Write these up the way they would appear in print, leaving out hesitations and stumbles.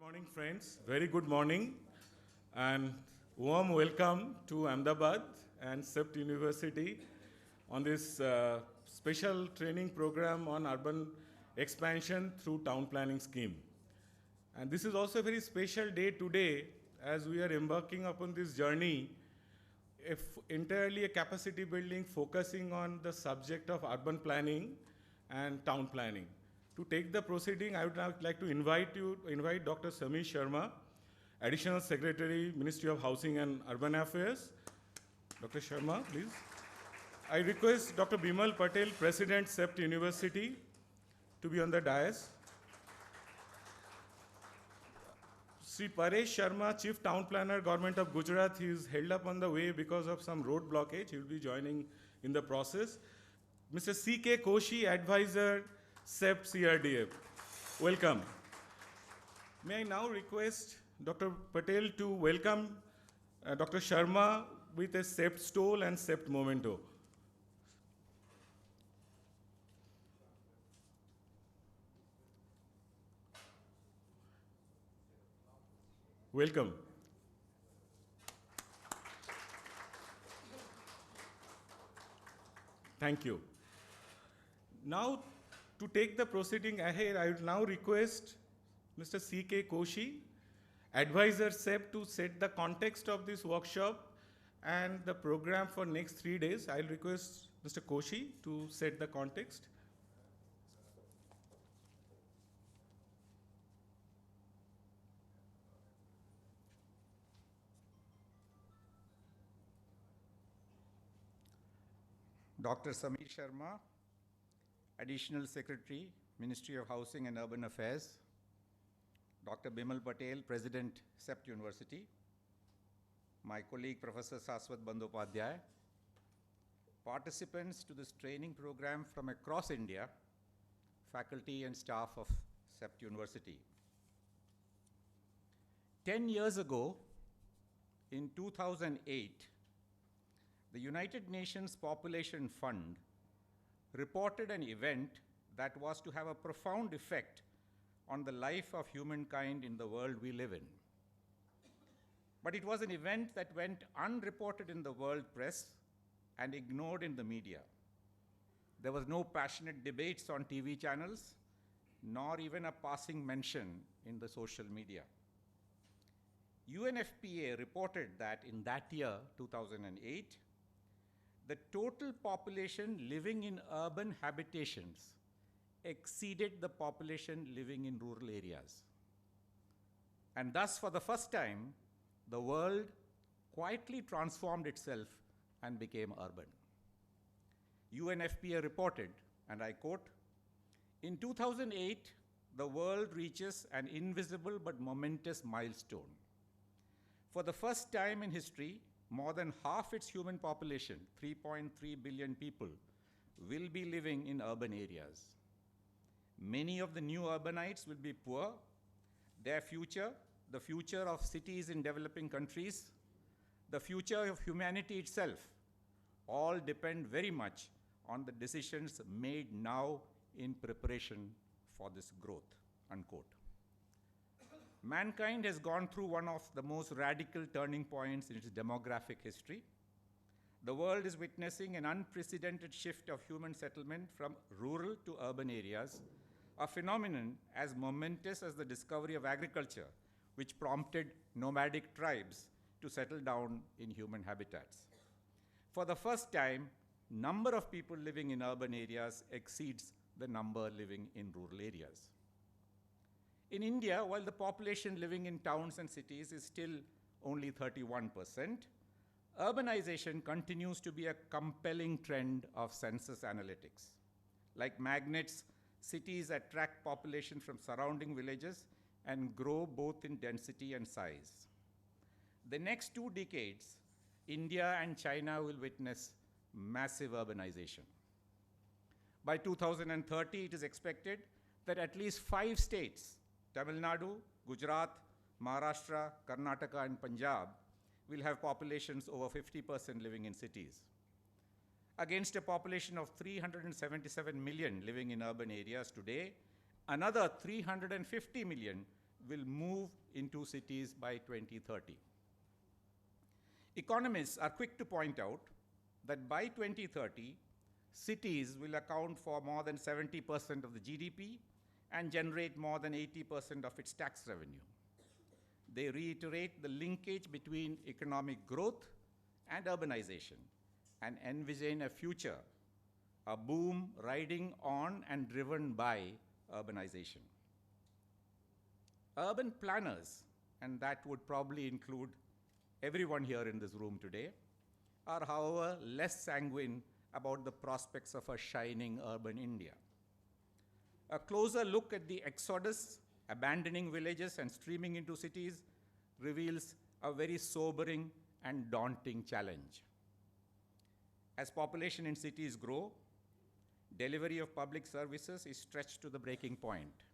Morning, friends. Very good morning, and warm welcome to Ahmedabad and CEPT University on this special training program on urban expansion through town planning scheme. And this is also a very special day today as we are embarking upon this journey, if entirely a capacity building focusing on the subject of urban planning and town planning. To take the proceeding, I would now like to invite Dr. Samir Sharma, Additional Secretary, Ministry of Housing and Urban Affairs. Dr. Sharma, please. I request Dr. Bimal Patel, President, CEPT University, to be on the dais. Sri Paresh Sharma, Chief Town Planner, Government of Gujarat, he is held up on the way because of some road blockage. He will be joining in the process. Mr. C.K. Koshy, Advisor, CEPT CRDF. Welcome. May I now request Dr. Patel to welcome Dr. Sharma with a CEPT stole and CEPT memento. Welcome. Thank you. Now, to take the proceeding ahead, I would now request Mr. C.K. Koshy, Advisor CEPT, to set the context of this workshop and the program for next 3 days. I'll request Mr. Koshy to set the context. Dr. Samir Sharma, Additional Secretary, Ministry of Housing and Urban Affairs. Dr. Bimal Patel, President, CEPT University. My colleague, Professor Saswat Bandyopadhyay. Participants to this training program from across India, faculty and staff of CEPT University. 10 years ago, in 2008, the United Nations Population Fund reported an event that was to have a profound effect on the life of humankind in the world we live in. But it was an event that went unreported in the world press and ignored in the media. There was no passionate debates on TV channels, nor even a passing mention in the social media. UNFPA reported that in that year, 2008, the total population living in urban habitations exceeded the population living in rural areas. And thus, for the first time, the world quietly transformed itself and became urban. UNFPA reported, and I quote, "In 2008, the world reaches an invisible but momentous milestone. For the first time in history, more than half its human population, 3.3 billion people, will be living in urban areas. Many of the new urbanites will be poor. Their future, the future of cities in developing countries, the future of humanity itself, all depend very much on the decisions made now in preparation for this growth," unquote. Mankind has gone through one of the most radical turning points in its demographic history. The world is witnessing an unprecedented shift of human settlement from rural to urban areas, a phenomenon as momentous as the discovery of agriculture, which prompted nomadic tribes to settle down in human habitats. For the first time, number of people living in urban areas exceeds the number living in rural areas. In India, while the population living in towns and cities is still only 31%, urbanization continues to be a compelling trend of census analytics. Like magnets, cities attract population from surrounding villages and grow both in density and size. The next 2 decades, India and China will witness massive urbanization. By 2030, it is expected that at least 5 states, Tamil Nadu, Gujarat, Maharashtra, Karnataka, and Punjab, will have populations over 50% living in cities. Against a population of 377 million living in urban areas today, another 350 million will move into cities by 2030. Economists are quick to point out that by 2030, cities will account for more than 70% of the GDP and generate more than 80% of its tax revenue. They reiterate the linkage between economic growth and urbanization and envision a future, a boom riding on and driven by urbanization. Urban planners, and that would probably include everyone here in this room today, are however less sanguine about the prospects of a shining urban India. A closer look at the exodus, abandoning villages and streaming into cities, reveals a very sobering and daunting challenge. As population in cities grow, delivery of public services is stretched to the breaking point.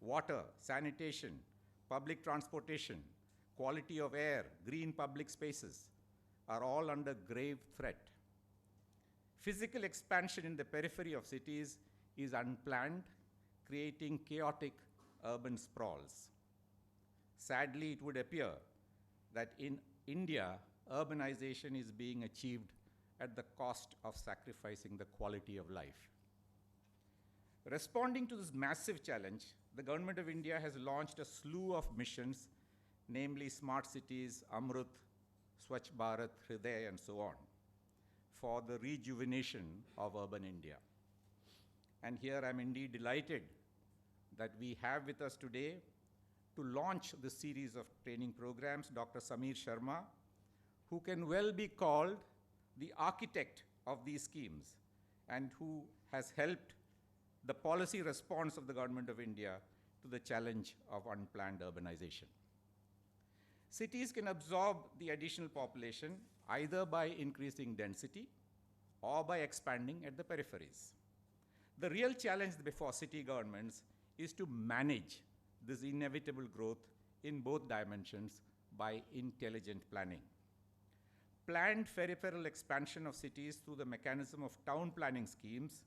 Water, sanitation, public transportation, quality of air, green public spaces are all under grave threat. Physical expansion in the periphery of cities is unplanned, creating chaotic urban sprawls. Sadly, it would appear that in India, urbanization is being achieved at the cost of sacrificing the quality of life. Responding to this massive challenge, the Government of India has launched a slew of missions, namely Smart Cities, Amrut, Swachh Bharat, Hriday, and so on, for the rejuvenation of urban India. And here I'm indeed delighted that we have with us today to launch this series of training programs, Dr. Samir Sharma, who can well be called the architect of these schemes and who has helped the policy response of the Government of India to the challenge of unplanned urbanization. Cities can absorb the additional population either by increasing density or by expanding at the peripheries. The real challenge before city governments is to manage this inevitable growth in both dimensions by intelligent planning. Planned peripheral expansion of cities through the mechanism of town planning schemes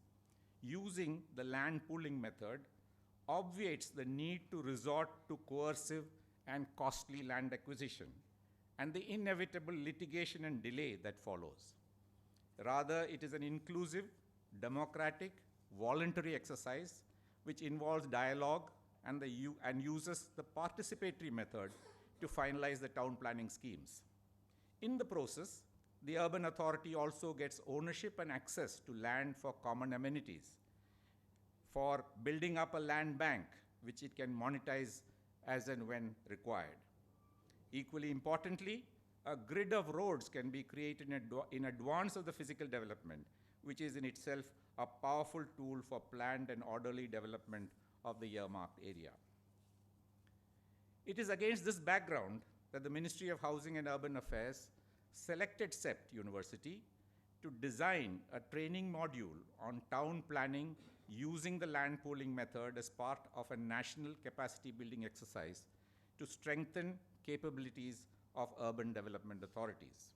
using the land pooling method obviates the need to resort to coercive and costly land acquisition and the inevitable litigation and delay that follows. Rather, it is an inclusive, democratic, voluntary exercise which involves dialogue and uses the participatory method to finalize the town planning schemes. In the process, the urban authority also gets ownership and access to land for common amenities, for building up a land bank, which it can monetize as and when required. Equally importantly, a grid of roads can be created in advance of the physical development, which is in itself a powerful tool for planned and orderly development of the earmarked area. It is against this background that the Ministry of Housing and Urban Affairs selected CEPT University to design a training module on town planning using the land pooling method as part of a national capacity building exercise to strengthen capabilities of urban development authorities.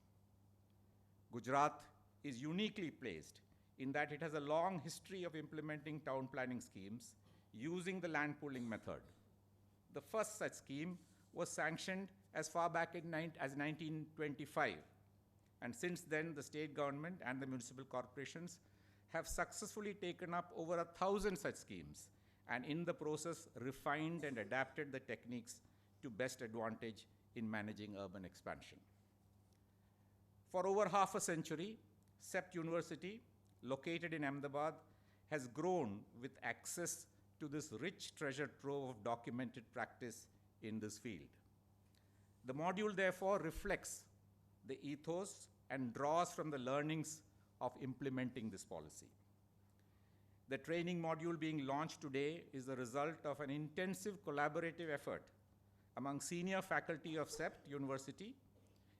Gujarat is uniquely placed in that it has a long history of implementing town planning schemes using the land pooling method. The first such scheme was sanctioned as far back as 1925. And since then, the state government and the municipal corporations have successfully taken up over 1,000 such schemes and in the process refined and adapted the techniques to best advantage in managing urban expansion. For over half a century, CEPT University, located in Ahmedabad, has grown with access to this rich treasure trove of documented practice in this field. The module therefore reflects the ethos and draws from the learnings of implementing this policy. The training module being launched today is the result of an intensive collaborative effort among senior faculty of CEPT University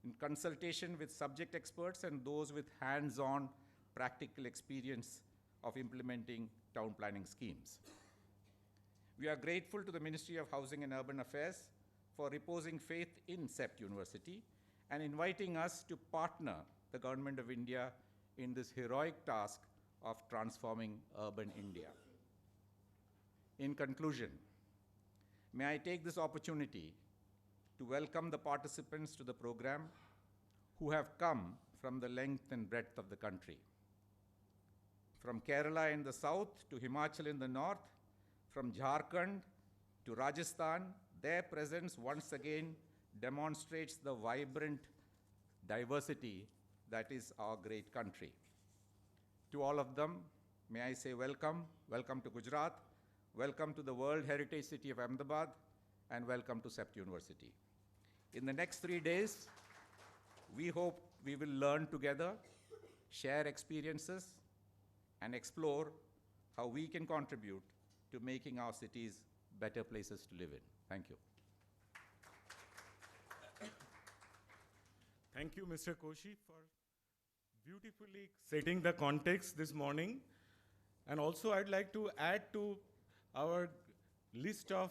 in consultation with subject experts and those with hands-on practical experience of implementing town planning schemes. We are grateful to the Ministry of Housing and Urban Affairs for reposing faith in CEPT University and inviting us to partner the Government of India in this heroic task of transforming urban India. In conclusion, May I take this opportunity to welcome the participants to the program who have come from the length and breadth of the country. From Kerala in the south to Himachal in the north, from Jharkhand to Rajasthan, their presence once again demonstrates the vibrant diversity that is our great country. To all of them, may I say welcome, welcome to Gujarat, welcome to the World Heritage City of Ahmedabad, and welcome to CEPT University. In the next 3 days, we hope we will learn together, share experiences, and explore how we can contribute to making our cities better places to live in. Thank you. Thank you, Mr. Koshy, for beautifully setting the context this morning. And also, I'd like to add to our list of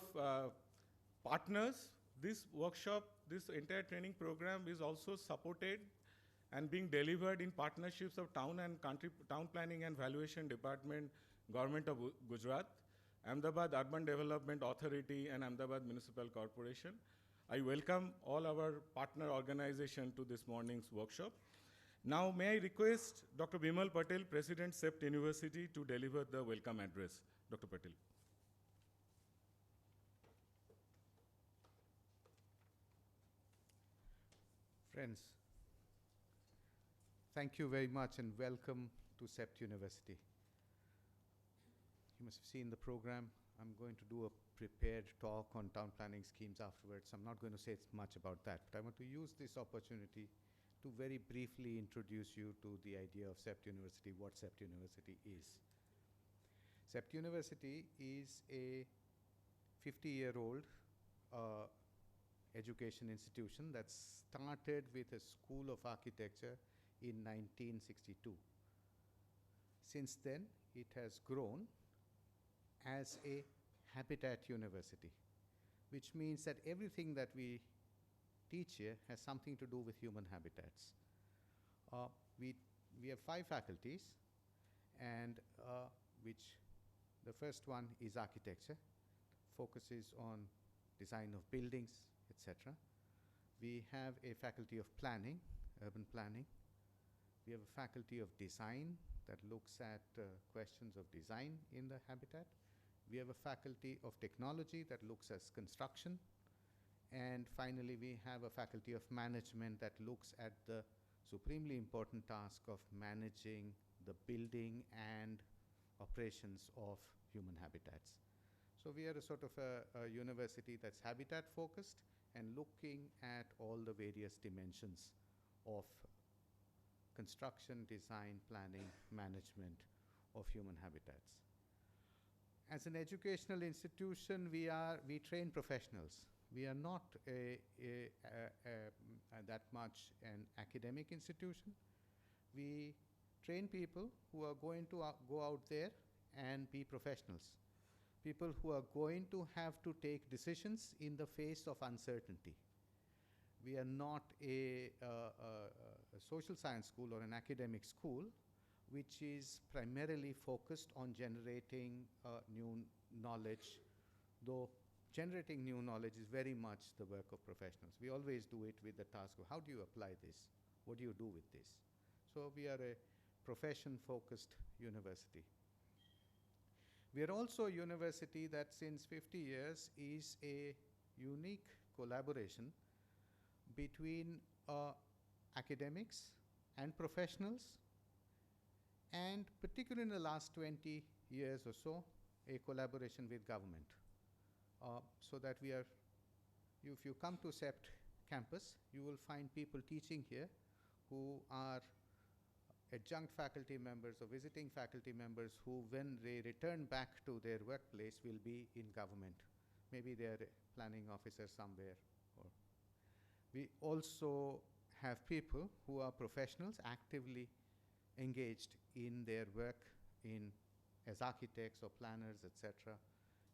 partners. This workshop, this entire training program is also supported and being delivered in partnerships of Town Planning and Valuation Department, Government of Gujarat, Ahmedabad Urban Development Authority, and Ahmedabad Municipal Corporation. I welcome all our partner organizations to this morning's workshop. Now, may I request Dr. Bimal Patel, President, CEPT University, to deliver the welcome address. Dr. Patel. Friends, thank you very much and welcome to CEPT University. You must have seen the program. I'm going to do a prepared talk on town planning schemes afterwards. I'm not going to say much about that, but I want to use this opportunity to very briefly introduce you to the idea of CEPT University, what CEPT University is. CEPT University is a 50-year-old education institution that started with a school of architecture in 1962. Since then, it has grown as a habitat university, which means that everything that we teach here has something to do with human habitats. We have 5 faculties, and which the first one is architecture, focuses on design of buildings, etc. We have a faculty of planning, urban planning. We have a faculty of design that looks at questions of design in the habitat. We have a faculty of technology that looks at construction. And finally, we have a faculty of management that looks at the supremely important task of managing the building and operations of human habitats. So we are a sort of a university that's habitat focused and looking at all the various dimensions of construction, design, planning, management of human habitats. As an educational institution, we train professionals. We are not that much an academic institution. We train people who are going to go out there and be professionals. People who are going to have to take decisions in the face of uncertainty. We are not a social science school or an academic school which is primarily focused on generating new knowledge, though generating new knowledge is very much the work of professionals. We always do it with the task of how do you apply this? What do you do with this? So we are a profession-focused university. We are also a university that since 50 years is a unique collaboration between academics and professionals, and particularly in the last 20 years or so, a collaboration with government. So that we are, if you come to CEPT campus, you will find people teaching here who are adjunct faculty members or visiting faculty members who, when they return back to their workplace, will be in government. Maybe they are a planning officer somewhere. Or we also have people who are professionals actively engaged in their work as architects or planners, etc.,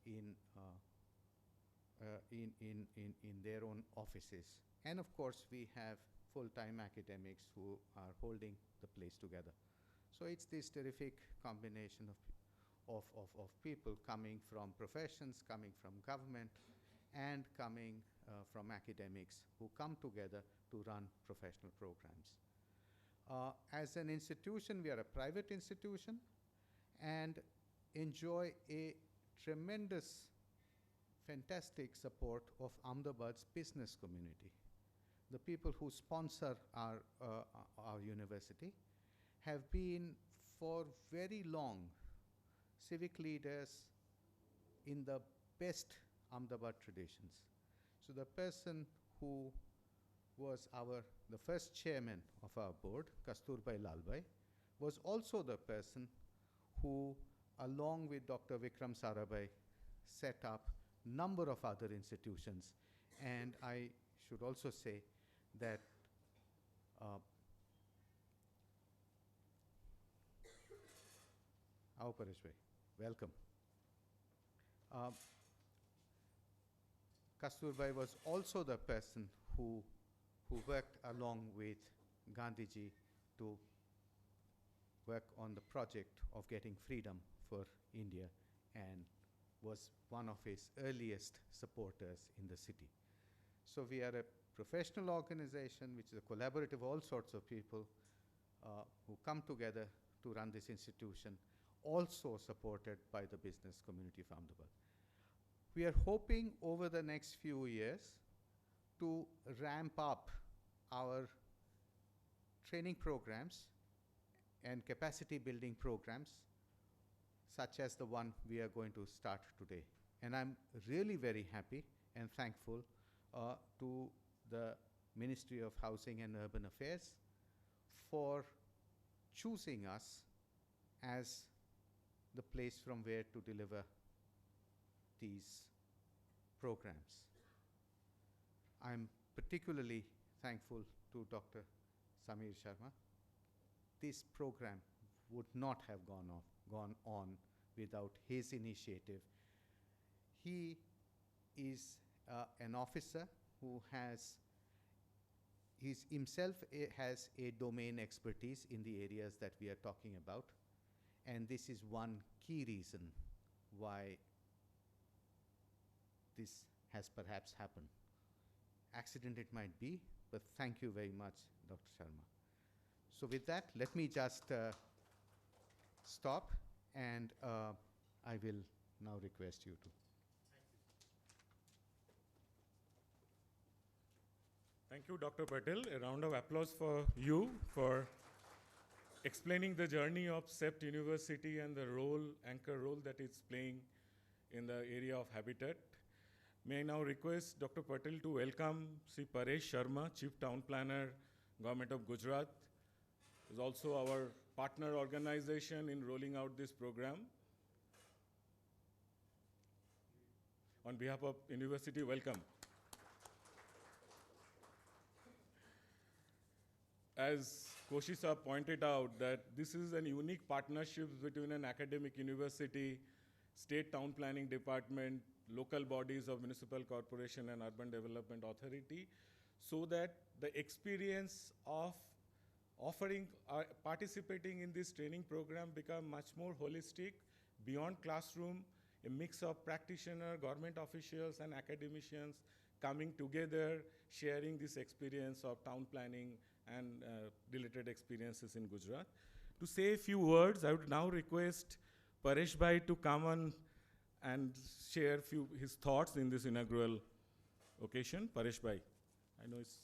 in their own offices. And of course, we have full-time academics who are holding the place together. So it's this terrific combination of people coming from professions, coming from government, and coming from academics who come together to run professional programs. As an institution, we are a private institution and enjoy a tremendous, fantastic support of Ahmedabad's business community. The people who sponsor our university have been for very long civic leaders in the best Ahmedabad traditions. So the person who was the first chairman of our board, Kasturbai Lalbhai, was also the person who, along with Dr. Vikram Sarabhai, set up number of other institutions. And I should also say that Ao Paresh bhai, welcome. Kasturbai was also the person who worked along with Gandhiji to work on the project of getting freedom for India and was one of his earliest supporters in the city. So we are a professional organization which is a collaborative, all sorts of people who come together to run this institution, also supported by the business community of Ahmedabad. We are hoping over the next few years to ramp up our training programs and capacity building programs such as the one we are going to start today. And I'm really very happy and thankful to the Ministry of Housing and Urban Affairs for choosing us as the place from where to deliver these programs. I'm particularly thankful to Dr. Samir Sharma. This program would not have gone on without his initiative. He is an officer who has himself has a domain expertise in the areas that we are talking about, and this is one key reason why this has perhaps happened. Accident it might be, but thank you very much, Dr. Sharma. So with that, let me just stop, and I will now request you to. Thank you, Dr. Patel. A round of applause for you for explaining the journey of CEPT University and the anchor role that it's playing in the area of habitat. May I now request Dr. Patel to welcome Sri Paresh Sharma, Chief Town Planner, Government of Gujarat, who is also our partner organization in rolling out this program. On behalf of university, welcome. As Koshy sir pointed out, that this is a unique partnership between an academic university, state town planning department, local bodies of municipal corporation and urban development authority, so that the experience of participating in this training program become much more holistic, beyond classroom, a mix of practitioner, government officials and academicians coming together, sharing this experience of town planning and related experiences in Gujarat. To say a few words, I would now request Paresh bhai to come on and share his thoughts in this inaugural occasion. Paresh bhai, I know it's...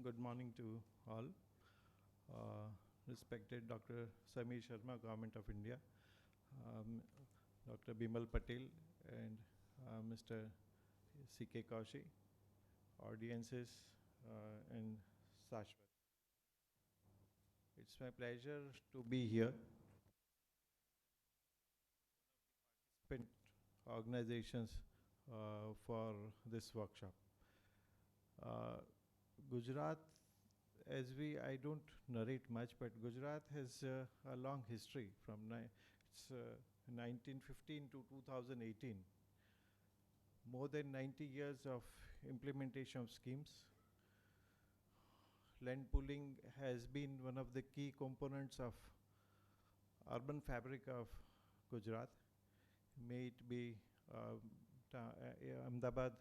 Good morning to all. Respected Dr. Samir Sharma, Government of India, Dr. Bimal Patel, and Mr. C.K. Koshy, audiences, and Shashwat. It's my pleasure to be here. Participant organizations for this workshop. Gujarat, I don't narrate much, but Gujarat has a long history from 1915 to 2018. more than 90 years of implementation of schemes. Land pooling has been one of the key components of urban fabric of Gujarat, may it be Ahmedabad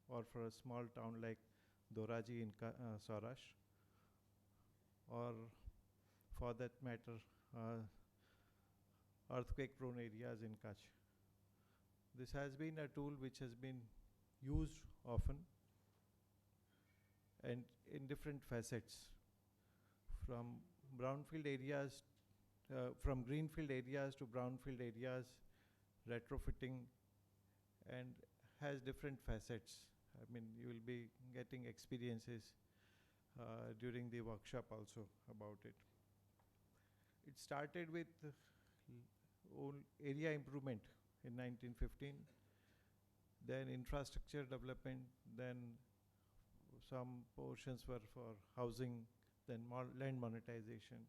or for a small town like Doraji in Saurashtra, or for that matter, earthquake-prone areas in Kutch. This has been a tool which has been used often and in different facets, from brownfield areas, from greenfield areas to brownfield areas, retrofitting, and has different facets. I mean, you will be getting experiences during the workshop also about it. It started with area improvement in 1915, then infrastructure development, then some portions were for housing, then land monetization,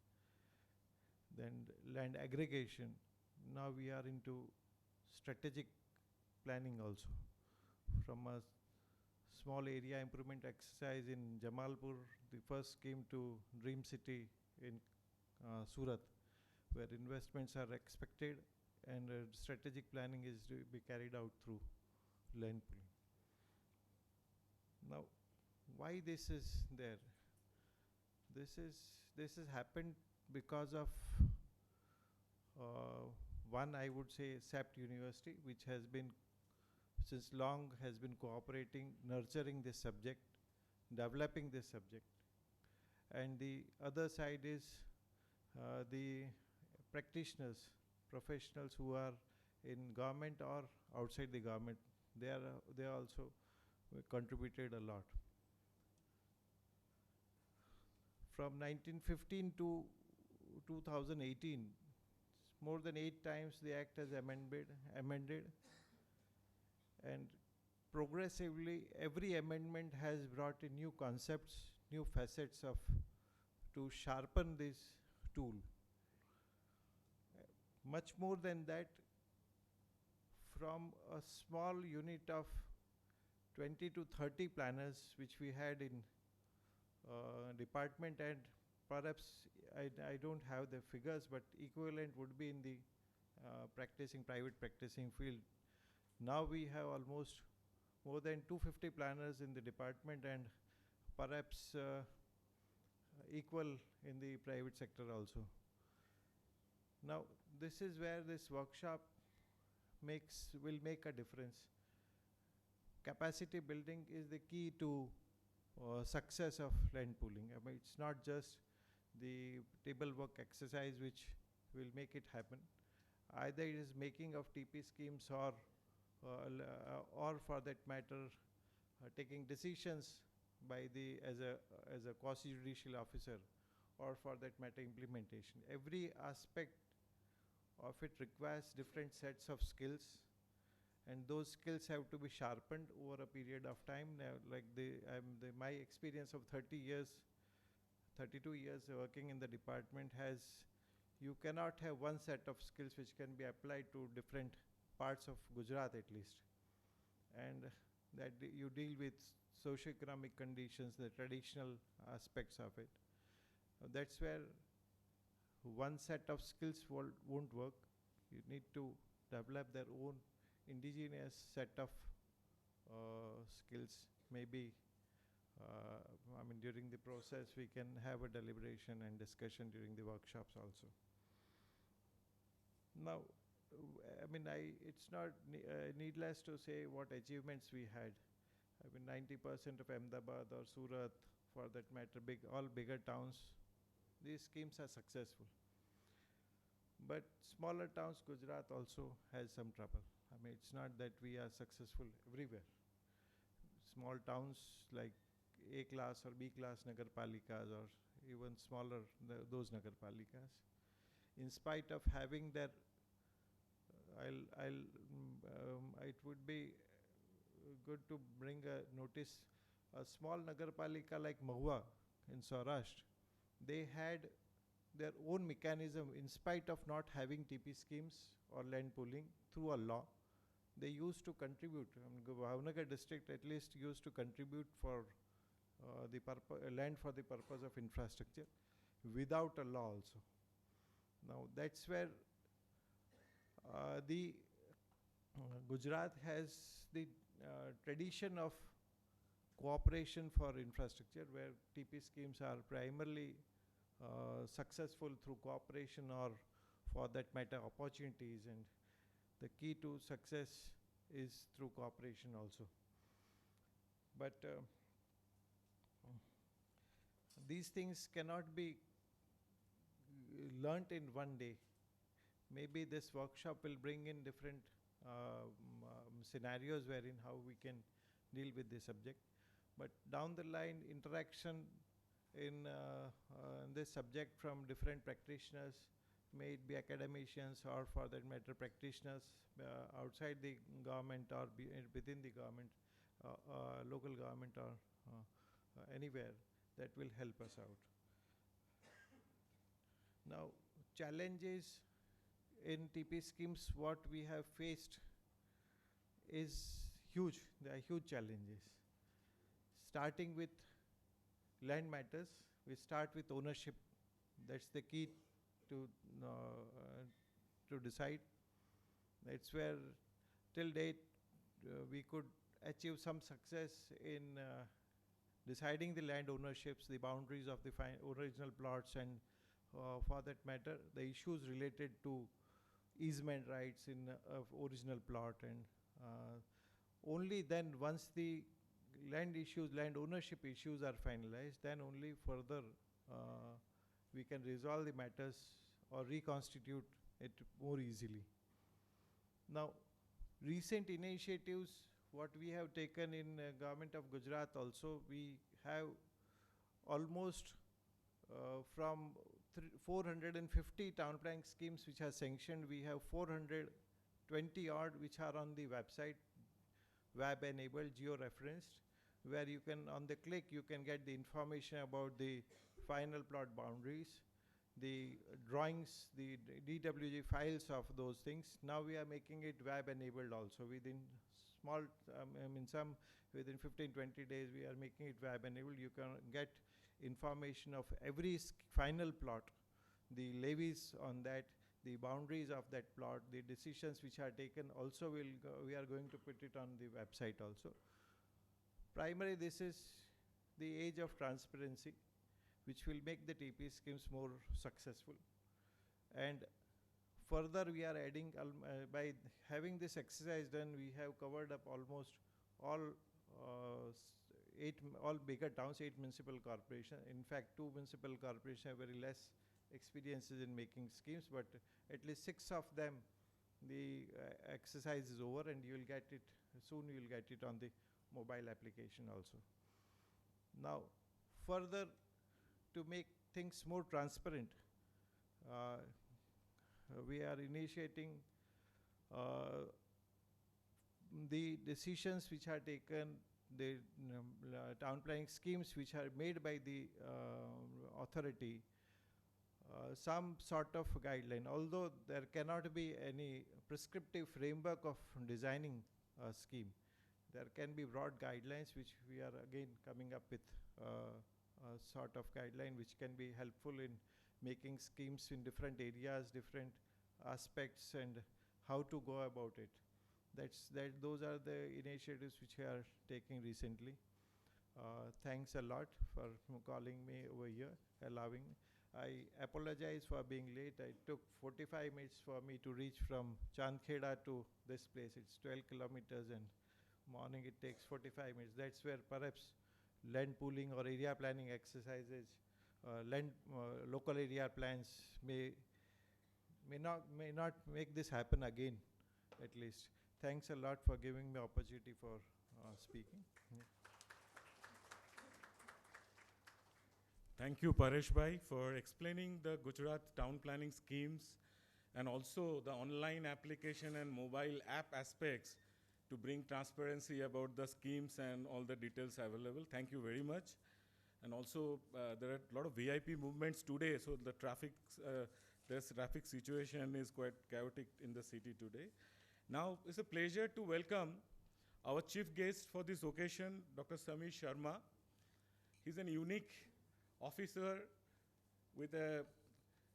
then land aggregation. Now we are into strategic planning also. From a small area improvement exercise in Jamalpur, the first scheme, to Dream City in Surat, where investments are expected and strategic planning is to be carried out through land pooling. Now, why this is there? This has happened because of one, I would say, CEPT University, which has been since long has been cooperating, nurturing this subject, developing this subject. And the other side is the practitioners, professionals who are in government or outside the government. They also contributed a lot. From 1915 to 2018, more than 8 times the Act has amended, and progressively every amendment has brought in new concepts, new facets to sharpen this tool. Much more than that, from a small unit of 20 to 30 planners which we had in department, and perhaps I don't have the figures, but equivalent would be in the private practicing field. Now we have almost more than 250 planners in the department, and perhaps equal in the private sector also. Now, this is where this workshop will make a difference. Capacity building is the key to success of land pooling. I mean, it's not just the table work exercise which will make it happen. Either it is making of TP schemes, or for that matter, taking decisions by as a quasi-judicial officer, or for that matter implementation. Every aspect of it requires different sets of skills, and those skills have to be sharpened over a period of time. Like my experience of 32 years working in the department you cannot have one set of skills which can be applied to different parts of Gujarat at least, and that you deal with socio-economic conditions, the traditional aspects of it. That's where one set of skills won't work. You need to develop their own indigenous set of skills. Maybe I mean, during the process we can have a deliberation and discussion during the workshops also. Now, I mean, it's not needless to say what achievements we had. I mean, 90% of Ahmedabad or Surat, for that matter, all bigger towns, these schemes are successful. But smaller towns, Gujarat also has some trouble. I mean, it's not that we are successful everywhere. Small towns like A class or B class nagarpalikas, or even smaller, those nagarpalikas, in spite of having their, it would be good to bring a notice. A small nagarpalika like MoHUA in Saurashtra, they had their own mechanism in spite of not having TP schemes or land pooling. Through a law, they used to contribute. Bhavnagar district at least used to contribute for the land for the purpose of infrastructure without a law also. Now that's where the Gujarat has the tradition of cooperation for infrastructure, where TP schemes are primarily successful through cooperation, or for that matter opportunities, and the key to success is through cooperation also. But these things cannot be learnt in one day. Maybe this workshop will bring in different scenarios wherein how we can deal with this subject. But down the line, interaction in this subject from different practitioners, may it be academicians or for that matter practitioners outside the government or within the government, local government or anywhere, that will help us out. Now, challenges in TP schemes, what we have faced is huge. There are huge challenges. Starting with land matters, we start with ownership. That's the key to decide. That's where till date we could achieve some success in deciding the land ownerships, the boundaries of the original plots, and for that matter the issues related to easement rights in original plot, and only then, once the land ownership issues are finalized, then only further we can resolve the matters or reconstitute it more easily. Now, recent initiatives what we have taken in government of Gujarat also, we have almost from 450 town planning schemes which are sanctioned, we have 420 odd which are on the website, web enabled, geo-referenced, where you can, on the click, you can get the information about the final plot boundaries, the drawings, the DWG files of those things. Now we are making it web enabled also. Within small, within 15-20 days we are making it web enabled. You can get information of every final plot, the levies on that, the boundaries of that plot, the decisions which are taken also we are going to put it on the website also. Primarily, this is the age of transparency, which will make the TP schemes more successful. And further we are adding, by having this exercise done, we have covered up almost all bigger towns, 8 municipal corporations. In fact, 2 municipal corporations have very less experiences in making schemes, but at least 6 of them, the exercise is over, and you will get it, soon you will get it on the mobile application also. Now, further, to make things more transparent, we are initiating the decisions which are taken, the town planning schemes which are made by the authority, some sort of guideline. Although there cannot be any prescriptive framework of designing a scheme, there can be broad guidelines which we are again coming up with a sort of guideline which can be helpful in making schemes in different areas, different aspects, and how to go about it. Those are the initiatives which we are taking recently. Thanks a lot for calling me over here, allowing me. I apologize for being late. It took 45 minutes for me to reach from Chandkheda to this place. It's 12 kilometers, and morning it takes 45 minutes. That's where perhaps land pooling or area planning exercises, local area plans may not make this happen again, at least. Thanks a lot for giving me opportunity for speaking. Yeah. Thank you, Paresh bhai, for explaining the Gujarat town planning schemes and also the online application and mobile app aspects to bring transparency about the schemes and all the details available. Thank you very much. And also, there are a lot of VIP movements today, so the traffic situation is quite chaotic in the city today. Now, it's a pleasure to welcome our chief guest for this occasion, Dr. Samir Sharma. He's an unique officer with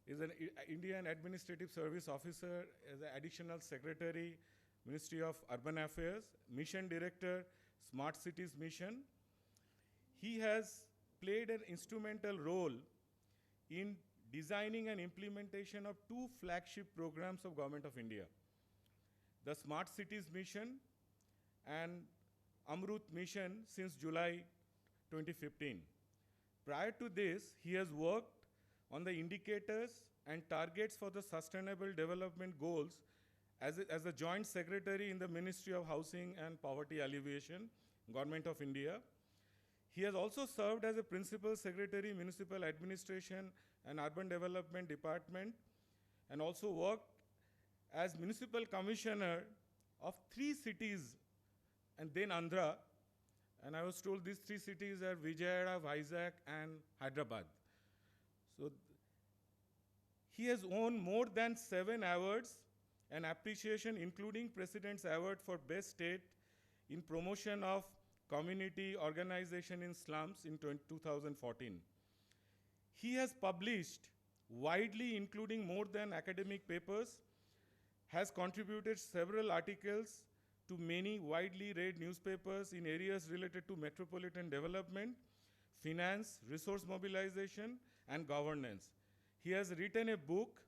is an Indian Administrative Service Officer, as an Additional Secretary, Ministry of Urban Affairs, Mission Director, Smart Cities Mission. He has played an instrumental role in designing and implementation of two flagship programs of Government of India, the Smart Cities Mission and Amrut Mission since July 2015. Prior to this, he has worked on the indicators and targets for the Sustainable Development Goals as a joint secretary in the Ministry of Housing and Poverty Alleviation, Government of India. He has also served as a principal secretary, Municipal Administration and Urban Development Department, and also worked as municipal commissioner of 3 cities and then Andhra. And I was told these 3 cities are Vijayawada, Vizag, and Hyderabad. So he has won more than 7 awards and appreciation, including President's Award for Best State in Promotion of Community Organization in Slums in 2014. He has published widely, including more than academic papers, has contributed several articles to many widely read newspapers in areas related to metropolitan development, finance, resource mobilization, and governance. He has written a book,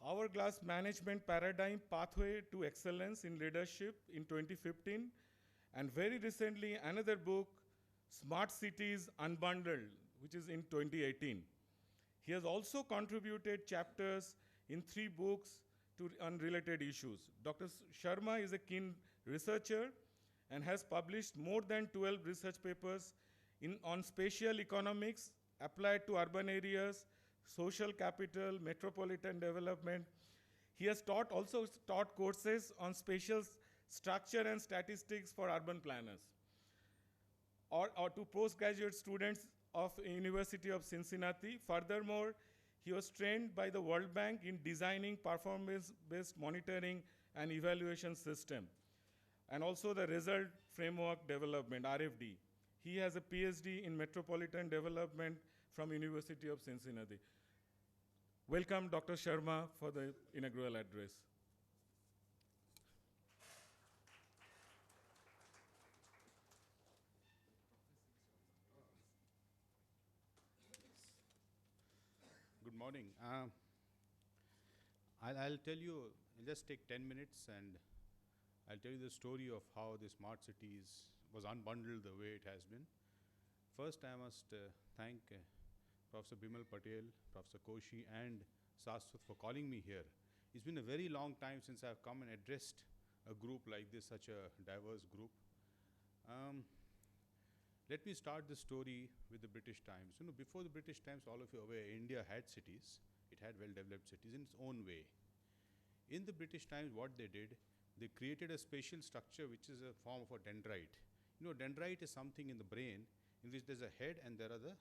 Hourglass Management Paradigm Pathway to Excellence in Leadership in 2015, and very recently another book, Smart Cities Unbundled, which is in 2018. He has also contributed chapters in 3 books to unrelated issues. Dr. Sharma is a keen researcher and has published more than 12 research papers on spatial economics applied to urban areas, social capital, metropolitan development. He has also taught courses on spatial structure and statistics for urban planners, or to postgraduate students of University of Cincinnati. Furthermore, he was trained by the World Bank in designing performance-based monitoring and evaluation system, and also the Result Framework Development, RFD. He has a PhD in Metropolitan Development from University of Cincinnati. Welcome, Dr. Sharma, for the inaugural address. Good morning. I'll tell you, I'll just take 10 minutes and I'll tell you the story of how the smart cities was unbundled the way it has been. First, I must thank Professor Bimal, Patel, Professor Koshy, and Saswat for calling me here. It's been a very long time since I've come and addressed a group like this, such a diverse group. Let me start the story with the British Times. You know, before the British Times, all of you are aware, India had cities. It had well-developed cities in its own way. In the British Times, what they did, they created a spatial structure which is a form of a dendrite. You know, dendrite is something in the brain in which there's a head and there are the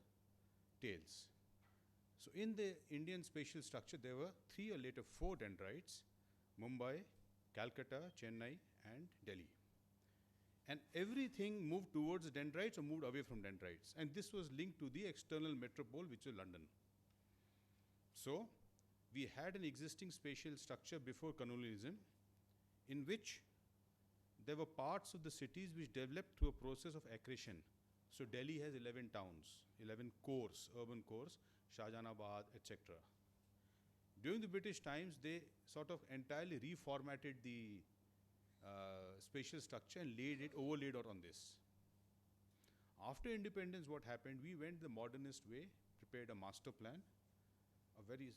tails. So in the Indian spatial structure, there were 3 or later 4 dendrites: Mumbai, Calcutta, Chennai, and Delhi. And everything moved towards dendrites or moved away from dendrites. And this was linked to the external metropole, which was London. So we had an existing spatial structure before colonialism in which there were parts of the cities which developed through a process of accretion. So Delhi has 11 towns, 11 cores, urban cores, Shahjahanabad, etc. During the British times, they sort of entirely reformatted the spatial structure and overlaid it on this. After independence, what happened? We went the modernist way, prepared a master plan, a very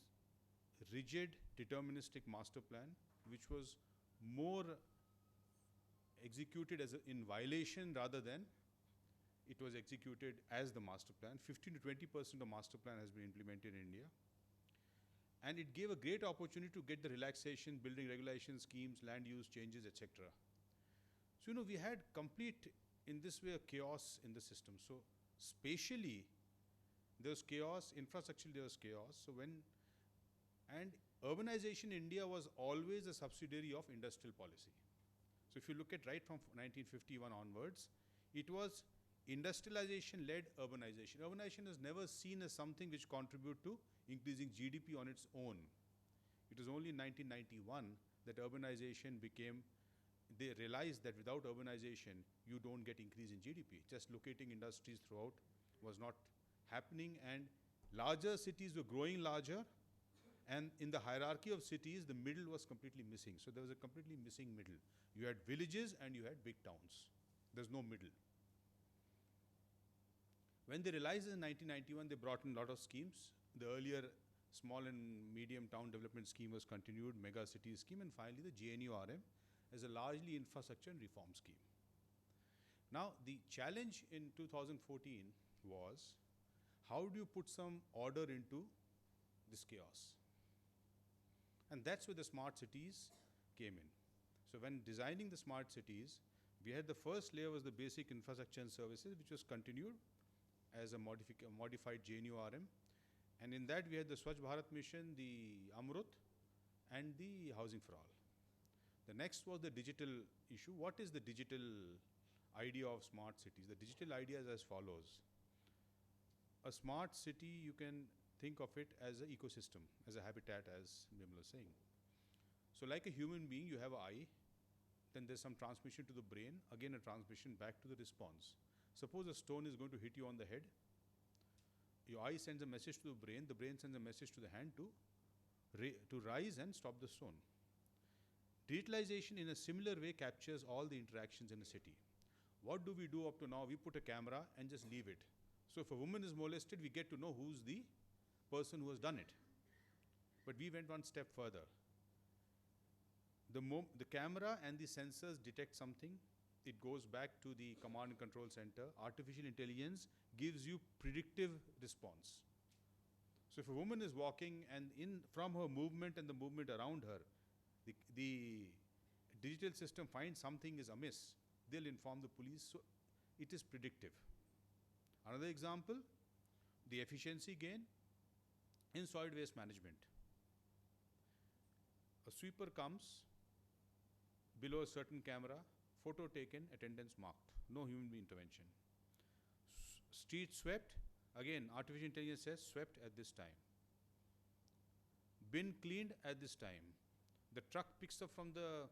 rigid, deterministic master plan, which was more executed as in violation rather than it was executed as the master plan. 15 to 20% of master plan has been implemented in India. And it gave a great opportunity to get the relaxation, building regulation schemes, land use changes, etc. So, you know, we had complete, in this way, a chaos in the system. So, spatially, there was chaos, infrastructurally there was chaos. So, and urbanization in India was always a subsidiary of industrial policy. So if you look at right from 1951 onwards, it was industrialization led urbanization. Urbanization is never seen as something which contribute to increasing GDP on its own. It was only in 1991 that urbanization became, they realized that without urbanization, you don't get increase in GDP. Just locating industries throughout was not happening, and larger cities were growing larger, and in the hierarchy of cities, the middle was completely missing. So there was a completely missing middle. You had villages and you had big towns. There's no middle. When they realized in 1991, they brought in a lot of schemes. The earlier small and medium town development scheme was continued, mega city scheme, and finally the GNURM as a largely infrastructure and reform scheme. Now, the challenge in 2014 was, how do you put some order into this chaos? And that's where the smart cities came in. So when designing the smart cities, we had the first layer was the basic infrastructure and services, which was continued as a modified GNURM. And in that we had the Swachh Bharat Mission, the Amrut, and the Housing for All. The next was the digital issue. What is the digital idea of smart cities? The digital idea is as follows. A smart city, you can think of it as an ecosystem, as a habitat, as Bimal was saying. So like a human being, you have an eye, then there's some transmission to the brain, again a transmission back to the response. Suppose a stone is going to hit you on the head. Your eye sends a message to the brain sends a message to the hand to rise and stop the stone. Digitalization in a similar way captures all the interactions in a city. What do we do up to now? We put a camera and just leave it. So if a woman is molested, we get to know who's the person who has done it. But we went one step further. The camera and the sensors detect something, it goes back to the command and control center. Artificial intelligence gives you predictive response. So if a woman is walking and from her movement and the movement around her, the digital system finds something is amiss, they'll inform the police. So it is predictive. Another example, the efficiency gain in solid waste management. A sweeper comes below a certain camera, photo taken, attendance marked, no human intervention. Street swept, again artificial intelligence says swept at this time. Bin cleaned at this time. The truck picks up from the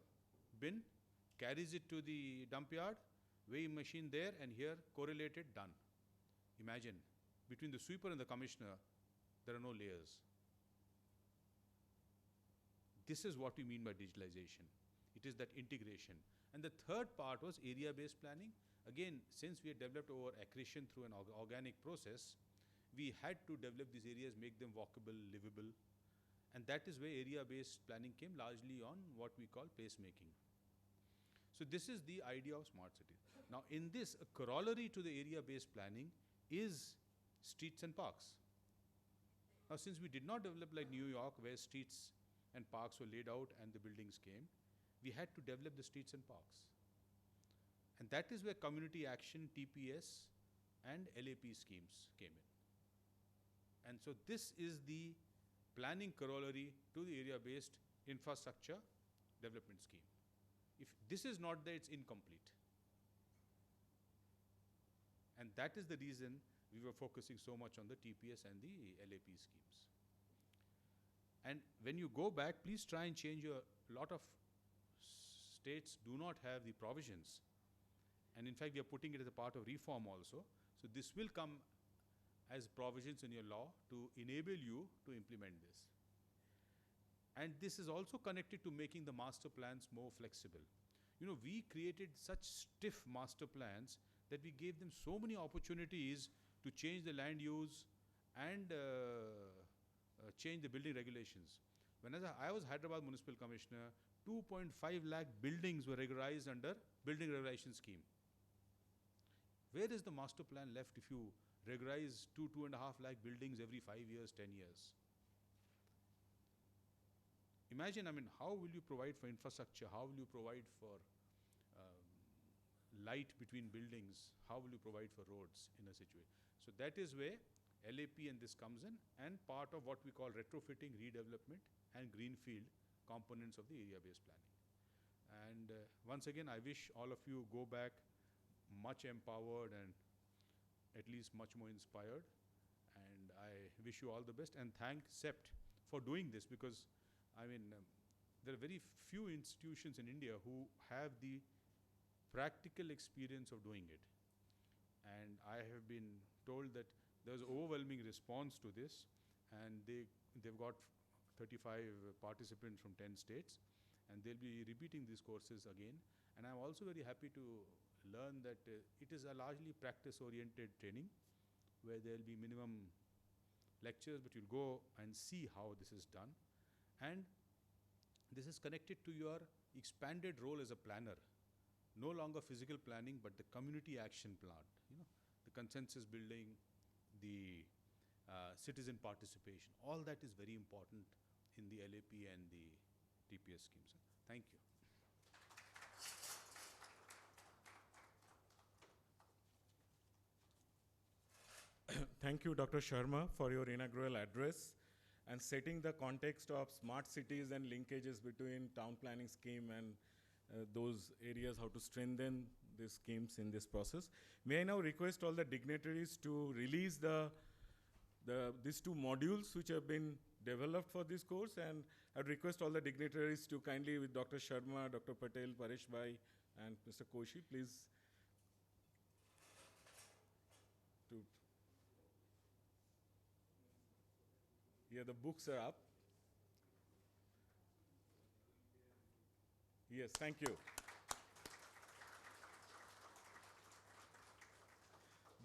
bin, carries it to the dump yard, weighing machine there, and here correlated, done. Imagine, between the sweeper and the commissioner, there are no layers. This is what we mean by digitalization. It is that integration. And the third part was area-based planning. Again, since we had developed over accretion through an organic process, we had to develop these areas, make them walkable, livable. And that is where area-based planning came, largely on what we call placemaking. So this is the idea of smart cities. Now in this, a corollary to the area-based planning is streets and parks. Now since we did not develop like New York, where streets and parks were laid out and the buildings came, we had to develop the streets and parks. And that is where community action, TPS, and LAP schemes came in. And so this is the planning corollary to the area-based infrastructure development scheme. If this is not there, it's incomplete. And that is the reason we were focusing so much on the TPS and the LAP schemes. And when you go back, please try and change a lot of states do not have the provisions. And in fact, we are putting it as a part of reform also. So this will come as provisions in your law to enable you to implement this. And this is also connected to making the master plans more flexible. You know, we created such stiff master plans that we gave them so many opportunities to change the land use and change the building regulations. When I was Hyderabad Municipal Commissioner, 2.5 lakh buildings were regularized under building regulation scheme. Where is the master plan left if you regularize 2.5 lakh buildings every 5 years, 10 years? Imagine, I mean, how will you provide for infrastructure? How will you provide for light between buildings? How will you provide for roads in a situation? So that is where LAP and this comes in, and part of what we call retrofitting, redevelopment, and greenfield components of the area-based planning. And once again, I wish all of you go back much empowered and at least much more inspired. And I wish you all the best, and thank CEPT for doing this, because I mean, there are very few institutions in India who have the practical experience of doing it. And I have been told that there's overwhelming response to this, and they've got 35 participants from 10 states, and they'll be repeating these courses again. And I'm also very happy to learn that it is a largely practice-oriented training, where there'll be minimum lectures, but you'll go and see how this is done. And this is connected to your expanded role as a planner. No longer physical planning, but the community action plan, the consensus building, the citizen participation. All that is very important in the LAP and the TPS schemes. Thank you. Thank you, Dr. Sharma, for your inaugural address and setting the context of smart cities and linkages between town planning scheme and those areas, how to strengthen these schemes in this process. May I now request all the dignitaries to release these two modules which have been developed for this course, and I'd request all the dignitaries to kindly, with Dr. Sharma, Dr. Patel, Paresh Bhai, and Mr. Koshy, please. Yeah, the books are up. Yes, thank you.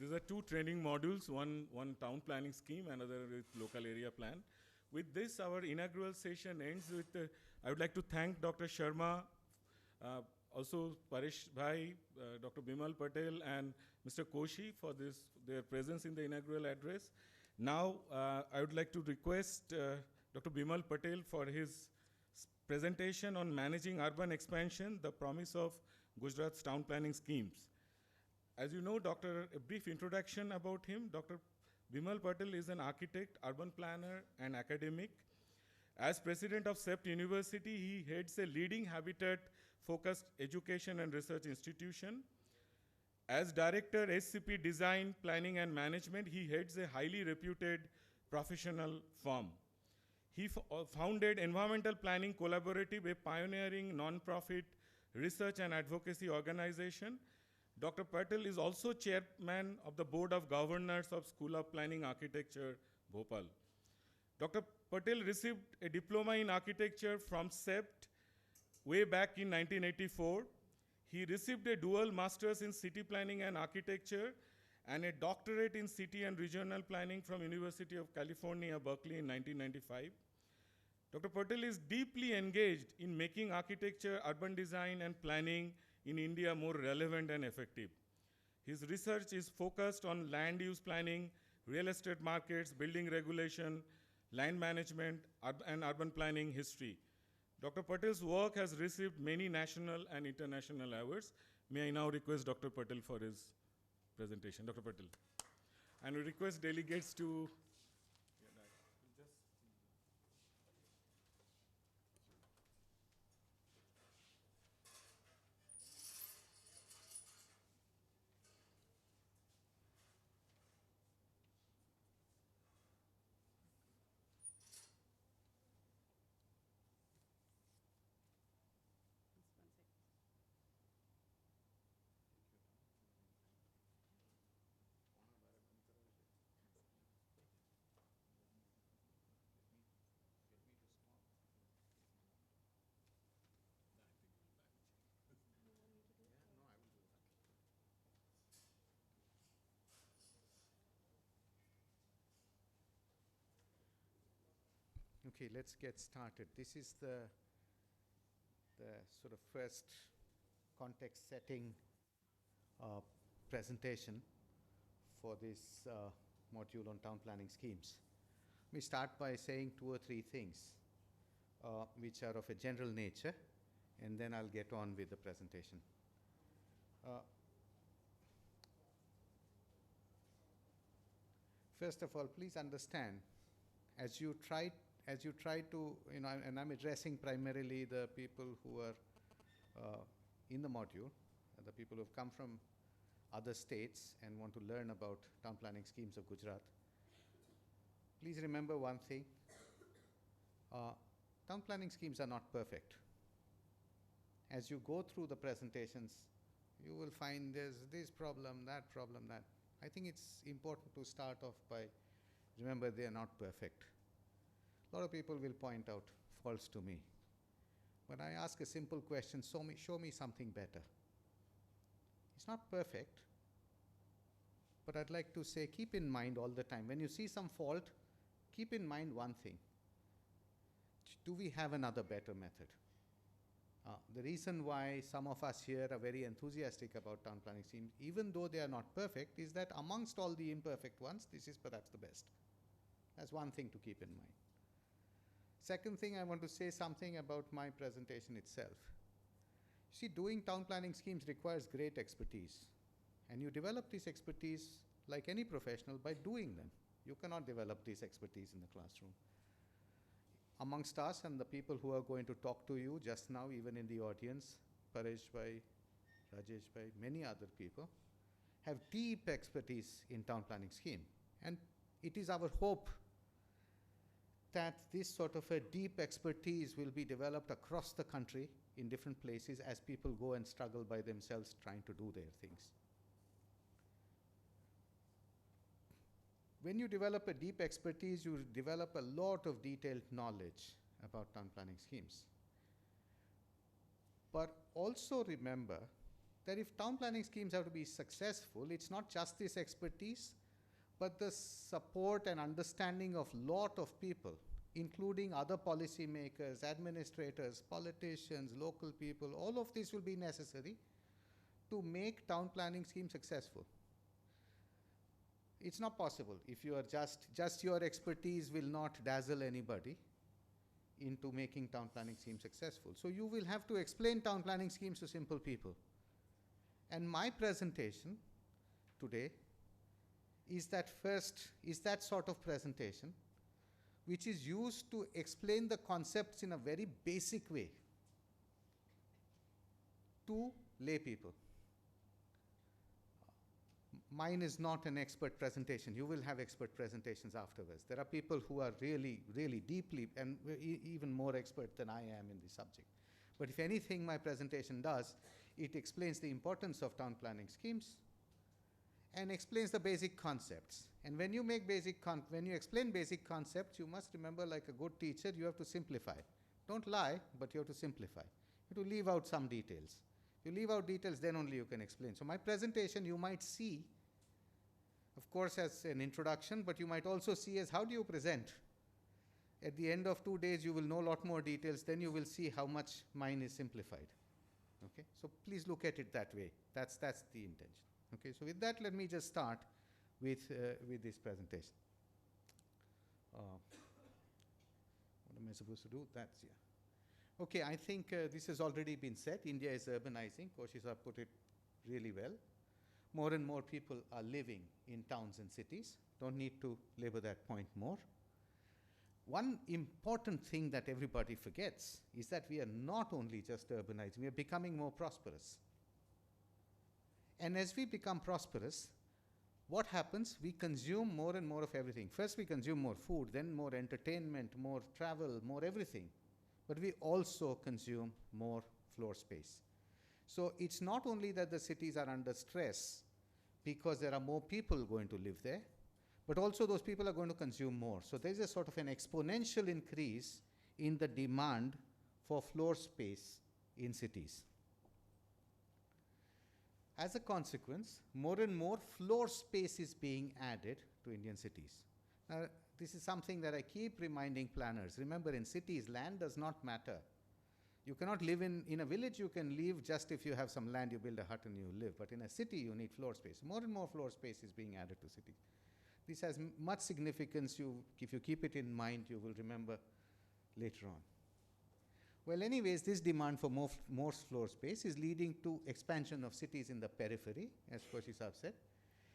These are two training modules, one town planning scheme, another with local area plan. With this, our inaugural session ends with, I would like to thank Dr. Sharma, also Paresh Bhai, Dr. Bimal Patel, and Mr. Koshy for their presence in the inaugural address. Now, I would like to request Dr. Bimal Patel for his presentation on managing urban expansion, the promise of Gujarat's town planning schemes. As you know, a brief introduction about him. Dr. Bimal Patel is an architect, urban planner, and academic. As president of CEPT University, he heads a leading habitat-focused education and research institution. As director, SCP Design, Planning and Management, he heads a highly reputed professional firm. He founded Environmental Planning Collaborative, a pioneering non-profit research and advocacy organization. Dr. Patel is also chairman of the Board of Governors of School of Planning Architecture, Bhopal. Dr. Patel received a diploma in architecture from CEPT way back in 1984. He received a dual master's in city planning and architecture and a doctorate in city and regional planning from University of California, Berkeley in 1995. Dr. Patel is deeply engaged in making architecture, urban design, and planning in India more relevant and effective. His research is focused on land use planning, real estate markets, building regulation, land management, and urban planning history. Dr. Patel's work has received many national and international awards. May I now request Dr. Patel for his presentation. Dr. Patel. And we request delegates to Okay, let's get started. This is the sort of first context setting presentation for this module on town planning schemes. Let me start by saying 2 or 3 things which are of a general nature, and then I'll get on with the presentation. First of all, please understand, as you try to, and I'm addressing primarily the people who are in the module, the people who have come from other states and want to learn about town planning schemes of Gujarat. Please remember one thing. Town planning schemes are not perfect. As you go through the presentations, you will find there's this problem, that problem, that. I think it's important to start off by, remember, they are not perfect. A lot of people will point out faults to me. When I ask a simple question, show me something better. It's not perfect, but I'd like to say, keep in mind all the time, when you see some fault, keep in mind one thing. Do we have another better method? The reason why some of us here are very enthusiastic about town planning schemes, even though they are not perfect, is that amongst all the imperfect ones, this is perhaps the best. That's one thing to keep in mind. Second thing, I want to say something about my presentation itself. See, doing town planning schemes requires great expertise. And you develop this expertise, like any professional, by doing them. You cannot develop this expertise in the classroom. Amongst us and the people who are going to talk to you just now, even in the audience, Paresh bhai, Rajesh bhai, many other people, have deep expertise in town planning scheme. And it is our hope that this sort of a deep expertise will be developed across the country in different places as people go and struggle by themselves trying to do their things. When you develop a deep expertise, you develop a lot of detailed knowledge about town planning schemes. But also remember that if town planning schemes have to be successful, it's not just this expertise, but the support and understanding of lot of people, including other policymakers, administrators, politicians, local people. All of this will be necessary to make town planning schemes successful. It's not possible if you are just your expertise will not dazzle anybody into making town planning schemes successful. So you will have to explain town planning schemes to simple people. And my presentation today is that sort of presentation which is used to explain the concepts in a very basic way to lay people. Mine is not an expert presentation. You will have expert presentations afterwards. There are people who are really, really deeply and even more expert than I am in the subject. But if anything my presentation does, it explains the importance of town planning schemes and explains the basic concepts. And when you explain basic concepts, you must remember, like a good teacher, you have to simplify. Don't lie, but you have to simplify. You have to leave out some details. If you leave out details, then only you can explain. So my presentation you might see, of course, as an introduction, but you might also see as how do you present. At the end of 2 days, you will know a lot more details. Then you will see how much mine is simplified. Okay, so please look at it that way. That's the intention. Okay, so with that, let me just start with this presentation. What am I supposed to do? That's, yeah. Okay, I think this has already been said. India is urbanizing. Koshy sir put it really well. More and more people are living in towns and cities. Don't need to labor that point more. One important thing that everybody forgets is that we are not only just urbanizing, we are becoming more prosperous. And as we become prosperous, what happens? We consume more and more of everything. First we consume more food, then more entertainment, more travel, more everything. But we also consume more floor space. So it's not only that the cities are under stress because there are more people going to live there, but also those people are going to consume more. So there's a sort of an exponential increase in the demand for floor space in cities. As a consequence, more and more floor space is being added to Indian cities. Now, this is something that I keep reminding planners. Remember, in cities, land does not matter. You cannot live in a village, you can live just if you have some land, you build a hut and you live. But in a city, you need floor space. More and more floor space is being added to cities. This has much significance. If you keep it in mind, you will remember later on. Well, anyways, this demand for more floor space is leading to expansion of cities in the periphery, as Koshy Saab said.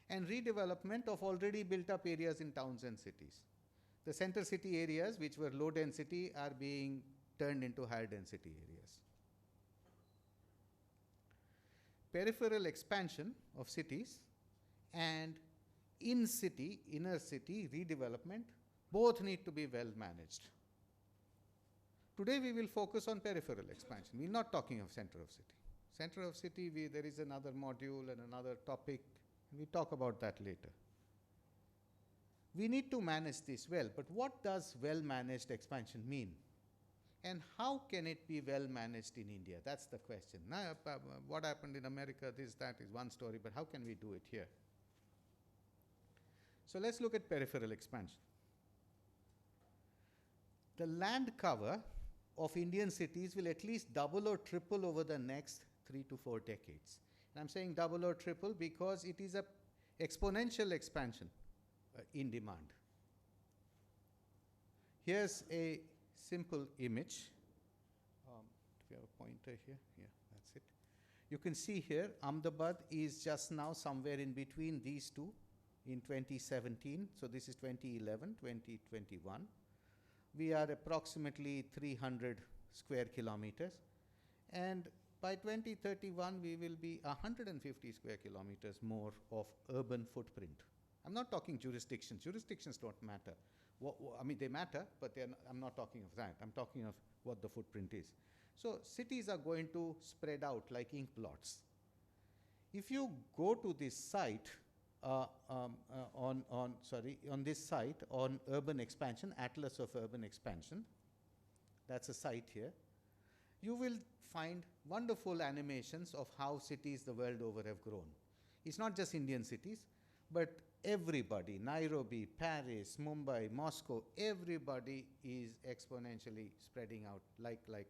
and redevelopment of already built up areas in towns and cities. The center city areas, which were low density, are being turned into higher density areas. Peripheral expansion of cities and in-city, inner-city redevelopment both need to be well managed. Today we will focus on peripheral expansion. We're not talking of center of city. Center of city, there is another module and another topic. We talk about that later. We need to manage this well, but what does well-managed expansion mean? And how can it be well managed in India? That's the question. Now, what happened in America, this, that is one story, but how can we do it here? So let's look at peripheral expansion. The land cover of Indian cities will at least double or triple over the next 3 to 4 decades. And I'm saying double or triple because it is an exponential expansion in demand. Here's a simple image. Do we have a pointer here? Yeah, that's it. You can see here, Ahmedabad is just now somewhere in between these two in 2017. So this is 2011, 2021. We are approximately 300 square kilometers. And by 2031, we will be 150 square kilometers more of urban footprint. I'm not talking jurisdictions. Jurisdictions don't matter. I mean, they matter, but I'm not talking of that. I'm talking of what the footprint is. So cities are going to spread out like ink blots. If you go to this site, on this site on urban expansion, Atlas of Urban Expansion, that's a site here, you will find wonderful animations of how cities the world over have grown. It's not just Indian cities, but everybody, Nairobi, Paris, Mumbai, Moscow, everybody is exponentially spreading out like.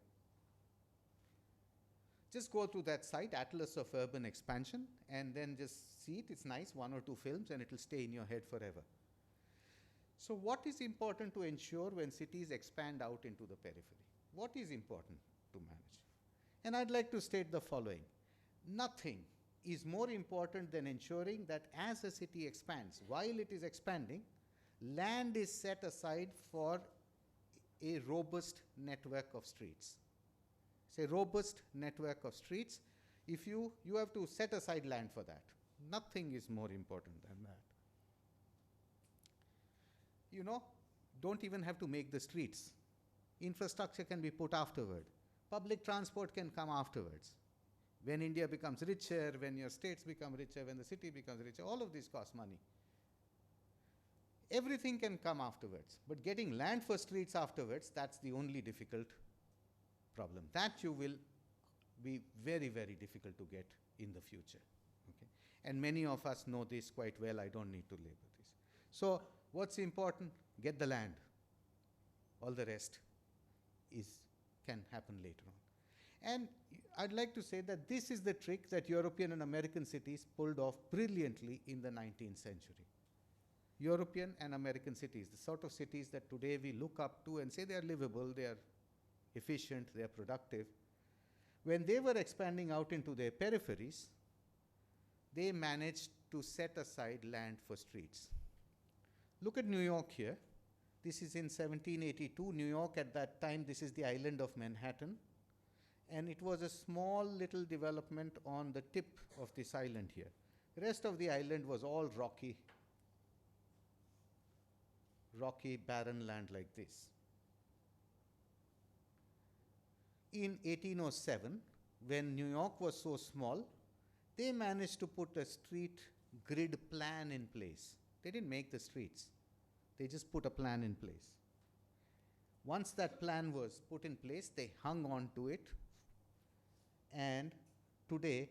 Just go to that site, Atlas of Urban Expansion, and then just see it. It's nice, 1 or 2 films, and it will stay in your head forever. So what is important to ensure when cities expand out into the periphery? What is important to manage? And I'd like to state the following. Nothing is more important than ensuring that as a city expands, while it is expanding, land is set aside for a robust network of streets. It's a robust network of streets. If you have to set aside land for that. Nothing is more important than that. You know, don't even have to make the streets. Infrastructure can be put afterward. Public transport can come afterwards. When India becomes richer, when your states become richer, when the city becomes richer, all of this costs money. Everything can come afterwards. But getting land for streets afterwards, that's the only difficult problem. That you will be very, very difficult to get in the future. Okay? And many of us know this quite well. I don't need to labor this. So what's important? Get the land. All the rest can happen later on. And I'd like to say that this is the trick that European and American cities pulled off brilliantly in the 19th century. European and American cities, the sort of cities that today we look up to and say they are livable, they are efficient, they are productive. When they were expanding out into their peripheries, they managed to set aside land for streets. Look at New York here. This is in 1782. New York at that time, this is the island of Manhattan. And it was a small little development on the tip of this island here. The rest of the island was all rocky, barren land like this. In 1807, when New York was so small, they managed to put a street grid plan in place. They didn't make the streets. They just put a plan in place. Once that plan was put in place, they hung on to it. And today,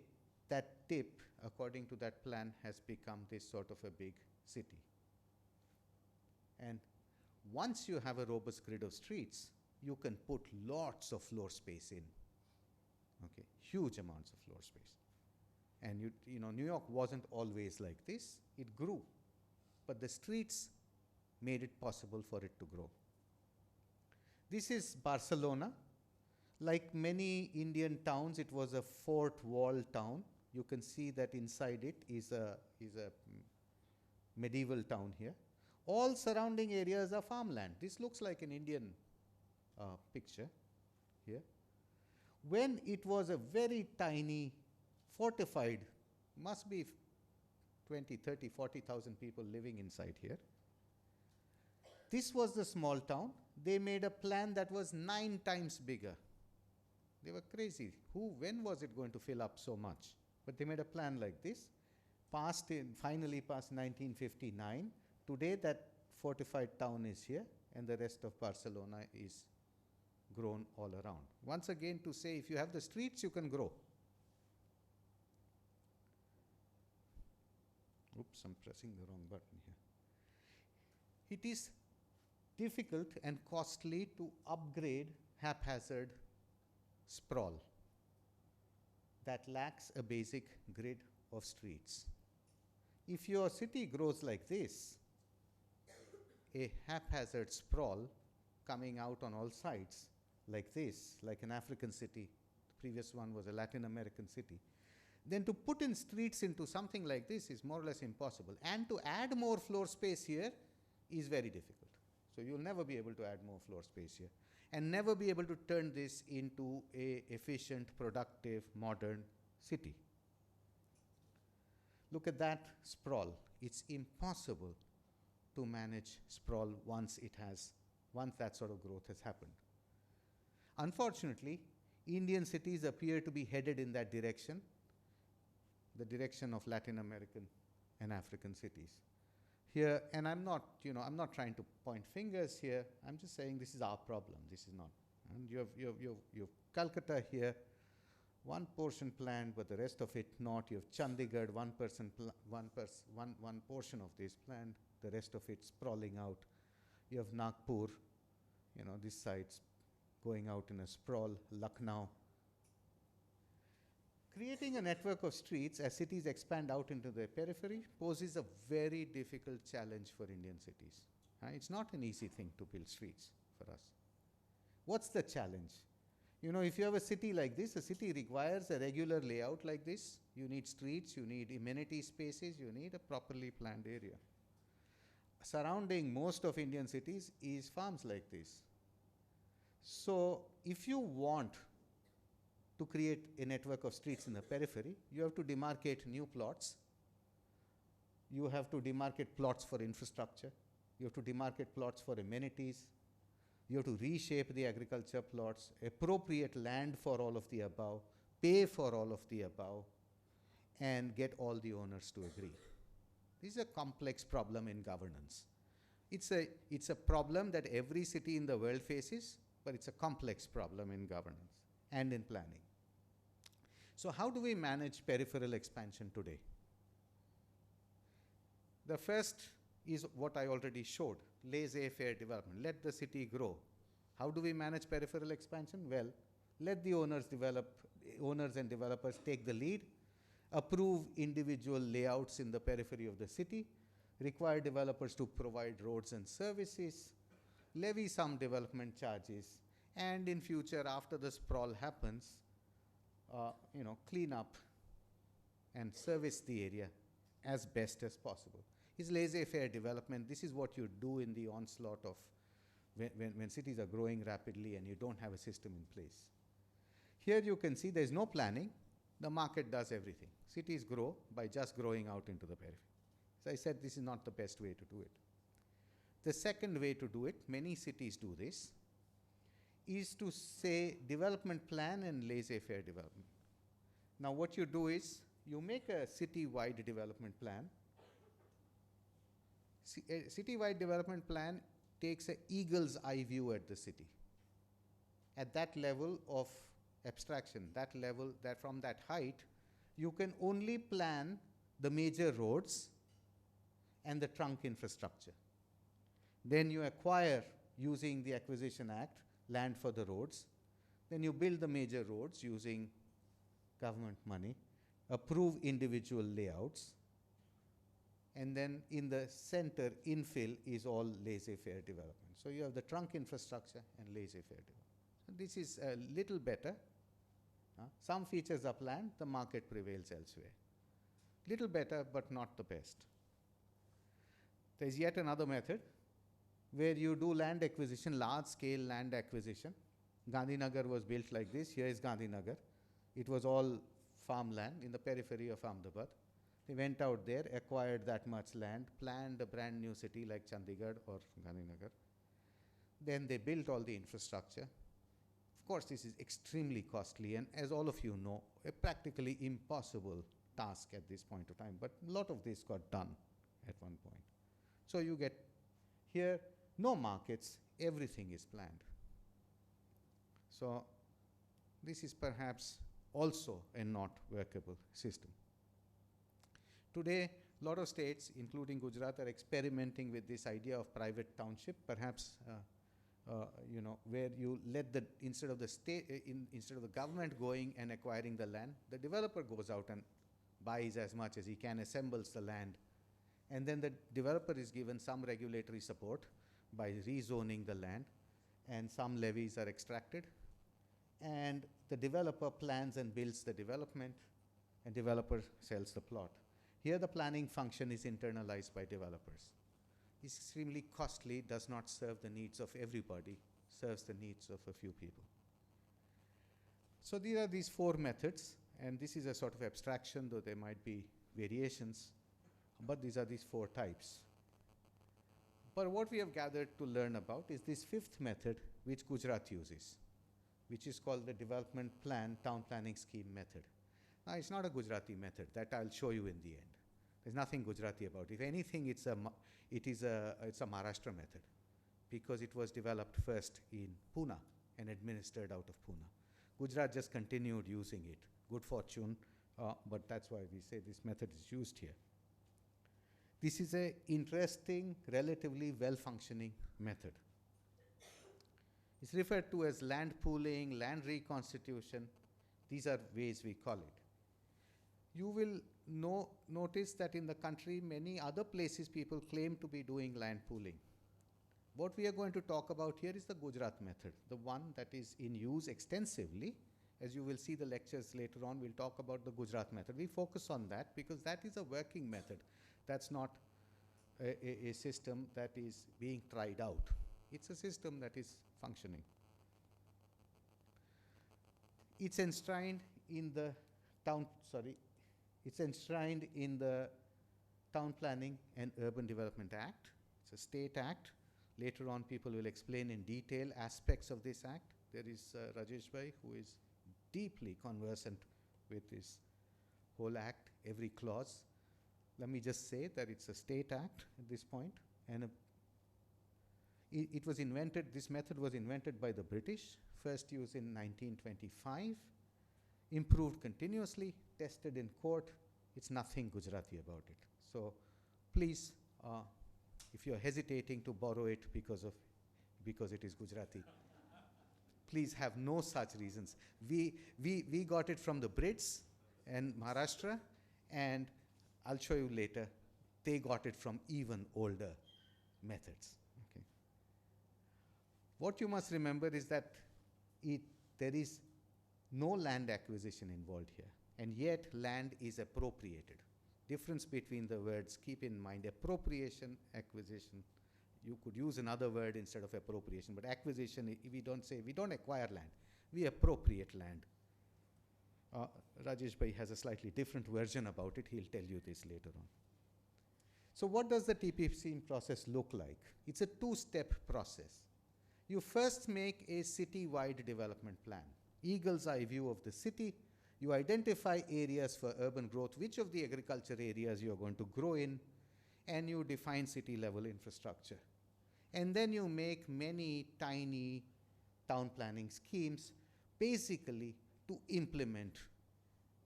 that tip, according to that plan, has become this sort of a big city. And once you have a robust grid of streets, you can put lots of floor space in. Okay, huge amounts of floor space. And you know, New York wasn't always like this. It grew. But the streets made it possible for it to grow. This is Barcelona. Like many Indian towns, it was a fort wall town. You can see that inside it is a medieval town here. All surrounding areas are farmland. This looks like an Indian picture here. When it was a very tiny, fortified, must be 20, 30, 40,000 people living inside here. This was the small town. They made a plan that was 9 times bigger. They were crazy. When was it going to fill up so much? But they made a plan like this. Finally passed 1959. Today that fortified town is here and the rest of Barcelona is grown all around. Once again to say, if you have the streets, you can grow. Oops, I'm pressing the wrong button here. It is difficult and costly to upgrade haphazard sprawl that lacks a basic grid of streets. If your city grows like this, a haphazard sprawl coming out on all sides like this, like an African city, the previous one was a Latin American city, then to put in streets into something like this is more or less impossible. And to add more floor space here is very difficult. So you'll never be able to add more floor space here and never be able to turn this into a efficient, productive, modern city. Look at that sprawl. It's impossible to manage sprawl once that sort of growth has happened. Unfortunately, Indian cities appear to be headed in that direction, the direction of Latin American and African cities. Here, and I'm not trying to point fingers here. I'm just saying this is our problem. This is not. And you have Calcutta here, one portion planned, but the rest of it not. You have Chandigarh, one portion of this planned, the rest of it sprawling out. You have Nagpur, this side's going out in a sprawl, Lucknow. Creating a network of streets as cities expand out into the periphery poses a very difficult challenge for Indian cities. It's not an easy thing to build streets for us. What's the challenge? If you have a city like this, a city requires a regular layout like this. You need streets, you need amenity spaces, you need a properly planned area. Surrounding most of Indian cities is farms like this. So if you want to create a network of streets in the periphery, you have to demarcate new plots. You have to demarcate plots for infrastructure. You have to demarcate plots for amenities. You have to reshape the agriculture plots, appropriate land for all of the above, pay for all of the above, and get all the owners to agree. This is a complex problem in governance. It's a problem that every city in the world faces, but it's a complex problem in governance and in planning. So how do we manage peripheral expansion today? The first is what I already showed, laissez-faire development. Let the city grow. How do we manage peripheral expansion? Well, let the owners and developers take the lead, approve individual layouts in the periphery of the city, require developers to provide roads and services, levy some development charges, and in future, after the sprawl happens, clean up and service the area as best as possible. It's laissez-faire development. This is what you do in the onslaught of when cities are growing rapidly and you don't have a system in place. Here you can see there's no planning. The market does everything. Cities grow by just growing out into the periphery. As I said, this is not the best way to do it. The second way to do it, many cities do this, is to say development plan and laissez-faire development. Now what you do is you make a city-wide development plan. A city-wide development plan takes an eagle's eye view at the city. At that level of abstraction, from that height, you can only plan the major roads and the trunk infrastructure. Then you acquire, using the Acquisition Act, land for the roads. Then you build the major roads using government money, approve individual layouts, and then in the center, infill is all laissez-faire development. So you have the trunk infrastructure and laissez-faire development. So this is a little better. Some features are planned, the market prevails elsewhere. Little better, but not the best. There is yet another method where you do land acquisition, large-scale land acquisition. Gandhinagar was built like this. Here is Gandhinagar. It was all farmland in the periphery of Ahmedabad. They went out there, acquired that much land, planned a brand new city like Chandigarh or Gandhinagar. Then they built all the infrastructure. Of course, this is extremely costly, and as all of you know, a practically impossible task at this point of time. But a lot of this got done at one point. So you get here, no markets, everything is planned. So this is perhaps also a not workable system. Today, a lot of states, including Gujarat, are experimenting with this idea of private township, perhaps where you let the, instead of the government going and acquiring the land, the developer goes out and buys as much as he can, assembles the land, and then the developer is given some regulatory support by rezoning the land, and some levies are extracted, and the developer plans and builds the development, and developer sells the plot. Here the planning function is internalized by developers. It's extremely costly, does not serve the needs of everybody, serves the needs of a few people. So these are these four methods, and this is a sort of abstraction, though there might be variations, but these are these four types. But what we have gathered to learn about is this fifth method which Gujarat uses, which is called the Development Plan Town Planning Scheme method. Now, it's not a Gujarati method. That I'll show you in the end. There's nothing Gujarati about it. If anything, it's a Maharashtra method, because it was developed first in Pune and administered out of Pune. Gujarat just continued using it. Good fortune, but that's why we say this method is used here. This is an interesting, relatively well-functioning method. It's referred to as land pooling, land reconstitution. These are ways we call it. You will notice that in the country, many other places people claim to be doing land pooling. What we are going to talk about here is the Gujarat method, the one that is in use extensively. As you will see the lectures later on, we'll talk about the Gujarat method. We focus on that because that is a working method. That's not a system that is being tried out. It's a system that is functioning. It's enshrined in the Town Planning and Urban Development Act. It's a state act. Later on, people will explain in detail aspects of this act. There is Rajesh Bhai, who is deeply conversant with this whole act, every clause. Let me just say that it's a state act at this point, and it was invented, this method was invented by the British, first used in 1925, improved continuously, tested in court. It's nothing Gujarati about it. So please, if you're hesitating to borrow it because it is Gujarati, please have no such reasons. We got it from the Brits and Maharashtra, and I'll show you later, they got it from even older methods. Okay. What you must remember is that there is no land acquisition involved here, and yet land is appropriated. Difference between the words, keep in mind, appropriation, acquisition. You could use another word instead of appropriation, but acquisition, we don't acquire land, we appropriate land. Rajesh Bhai has a slightly different version about it. He'll tell you this later on. So what does the TPC process look like? It's a two-step process. You first make a city-wide development plan. Eagle's eye view of the city. You identify areas for urban growth, which of the agriculture areas you are going to grow in, and you define city-level infrastructure. And then you make many tiny town planning schemes, basically to implement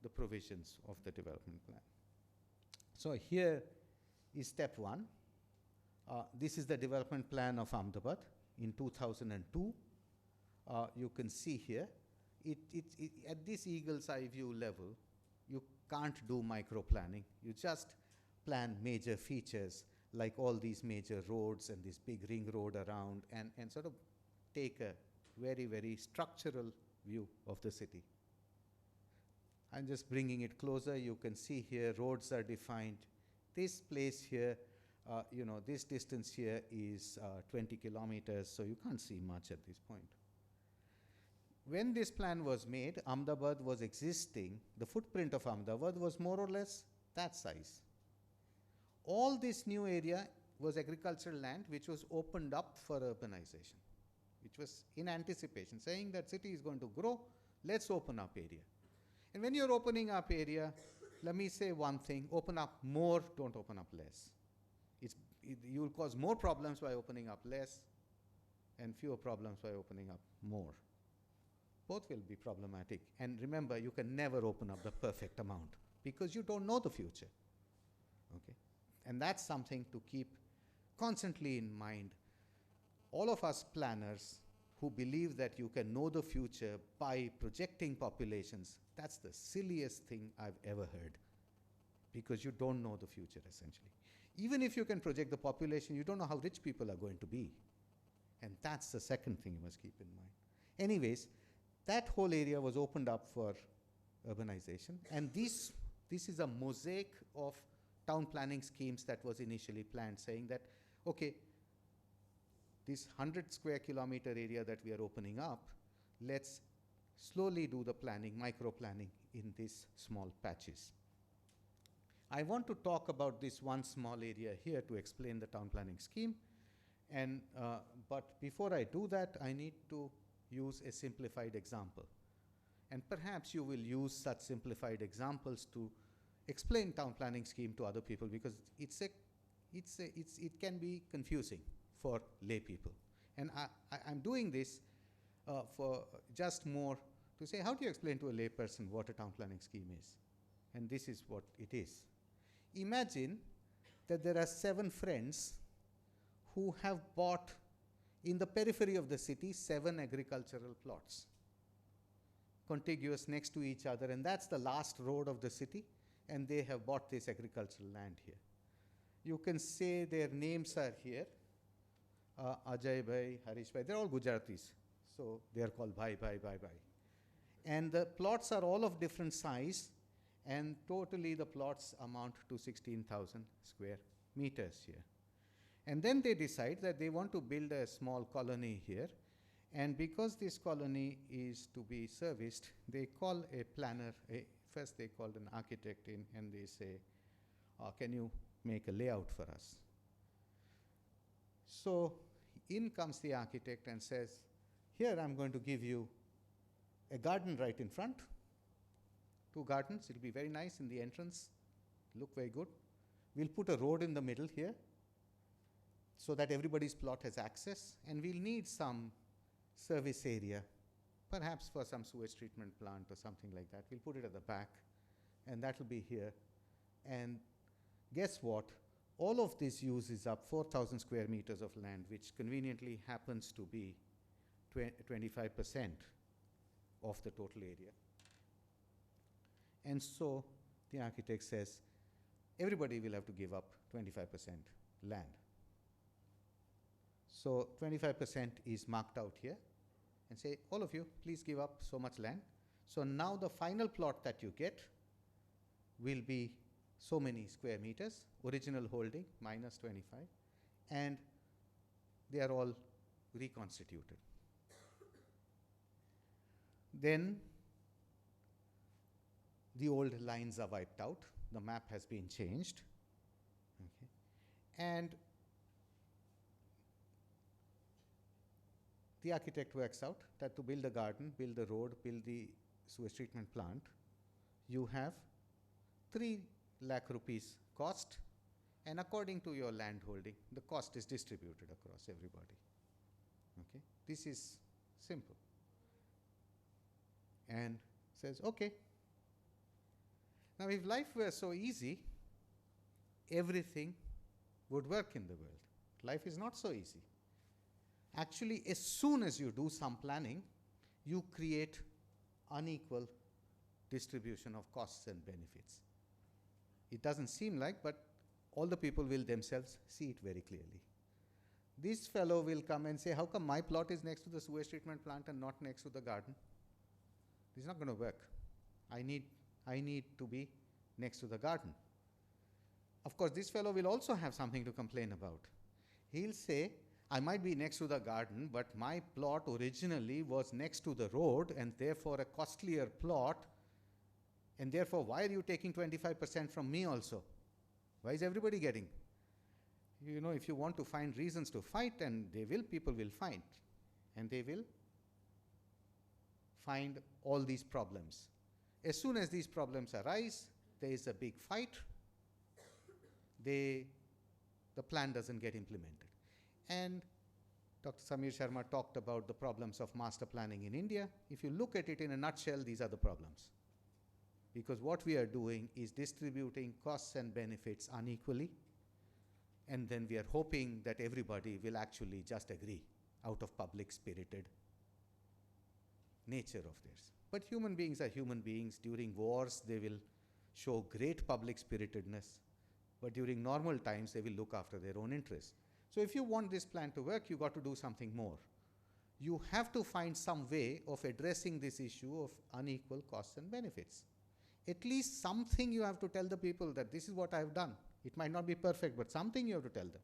the provisions of the development plan. So here is step one. This is the development plan of Ahmedabad in 2002. You can see here, at this eagle's eye view level, you can't do micro planning. You just plan major features like all these major roads and this big ring road around, and sort of take a very, very structural view of the city. I'm just bringing it closer. You can see here roads are defined. This place here, this distance here is 20 kilometers, so you can't see much at this point. When this plan was made, Ahmedabad was existing. The footprint of Ahmedabad was more or less that size. All this new area was agricultural land which was opened up for urbanization, which was in anticipation, saying that city is going to grow, let's open up area. And when you're opening up area, let me say one thing, open up more, don't open up less. You'll cause more problems by opening up less and fewer problems by opening up more. Both will be problematic. And remember, you can never open up the perfect amount because you don't know the future. Okay? And that's something to keep constantly in mind. All of us planners who believe that you can know the future by projecting populations, that's the silliest thing I've ever heard, because you don't know the future essentially. Even if you can project the population, you don't know how rich people are going to be. And that's the second thing you must keep in mind. Anyways, that whole area was opened up for urbanization, and this is a mosaic of town planning schemes that was initially planned, saying that, okay, this 100 square kilometer area that we are opening up, let's slowly do the planning, micro planning in these small patches. I want to talk about this one small area here to explain the town planning scheme. But before I do that, I need to use a simplified example. And perhaps you will use such simplified examples to explain town planning scheme to other people, because it can be confusing for lay people. And I'm doing this for just more to say, how do you explain to a lay person what a town planning scheme is? And this is what it is. Imagine that there are 7 friends who have bought in the periphery of the city 7 agricultural plots, contiguous next to each other, and that's the last road of the city, and they have bought this agricultural land here. You can say their names are here, Ajay Bhai, Harish Bhai, they're all Gujaratis, so they are called Bhai, Bhai, Bhai, Bhai. And the plots are all of different size, and totally the plots amount to 16,000 square meters here. And then they decide that they want to build a small colony here, and because this colony is to be serviced, they call a planner, first they called an architect in, and they say, can you make a layout for us? So in comes the architect and says, here I'm going to give you a garden right in front, 2 gardens, it'll be very nice in the entrance, look very good. We'll put a road in the middle here so that everybody's plot has access, and we'll need some service area, perhaps for some sewage treatment plant or something like that. We'll put it at the back, and that'll be here. And guess what? All of this uses up 4,000 square meters of land, which conveniently happens to be 25% of the total area. And so the architect says, everybody will have to give up 25% land. So 25% is marked out here, and say, all of you, please give up so much land. So now the final plot that you get will be so many square meters, original holding minus 25, and they are all reconstituted. Then the old lines are wiped out, the map has been changed, okay. And the architect works out that to build a garden, build a road, build the sewage treatment plant, you have 3 lakh rupees cost, and according to your land holding, the cost is distributed across everybody. Okay, this is simple. And says, okay. Now, if life were so easy, everything would work in the world. Life is not so easy. Actually, as soon as you do some planning, you create unequal distribution of costs and benefits. It doesn't seem like, but all the people will themselves see it very clearly. This fellow will come and say, how come my plot is next to the sewage treatment plant and not next to the garden? This is not going to work. I need to be next to the garden. Of course, this fellow will also have something to complain about. He'll say, I might be next to the garden, but my plot originally was next to the road and therefore a costlier plot. And therefore, why are you taking 25% from me also? Why is everybody getting? You know, if you want to find reasons to fight, and they will, people will fight. And they will find all these problems. As soon as these problems arise, there is a big fight. The plan doesn't get implemented. And Dr. Samir Sharma talked about the problems of master planning in India. If you look at it in a nutshell, these are the problems. Because what we are doing is distributing costs and benefits unequally, and then we are hoping that everybody will actually just agree out of public-spirited nature of theirs. But human beings are human beings. During wars, they will show great public-spiritedness, but during normal times, they will look after their own interests. So if you want this plan to work, you got to do something more. You have to find some way of addressing this issue of unequal costs and benefits. At least something you have to tell the people that this is what I have done. It might not be perfect, but something you have to tell them.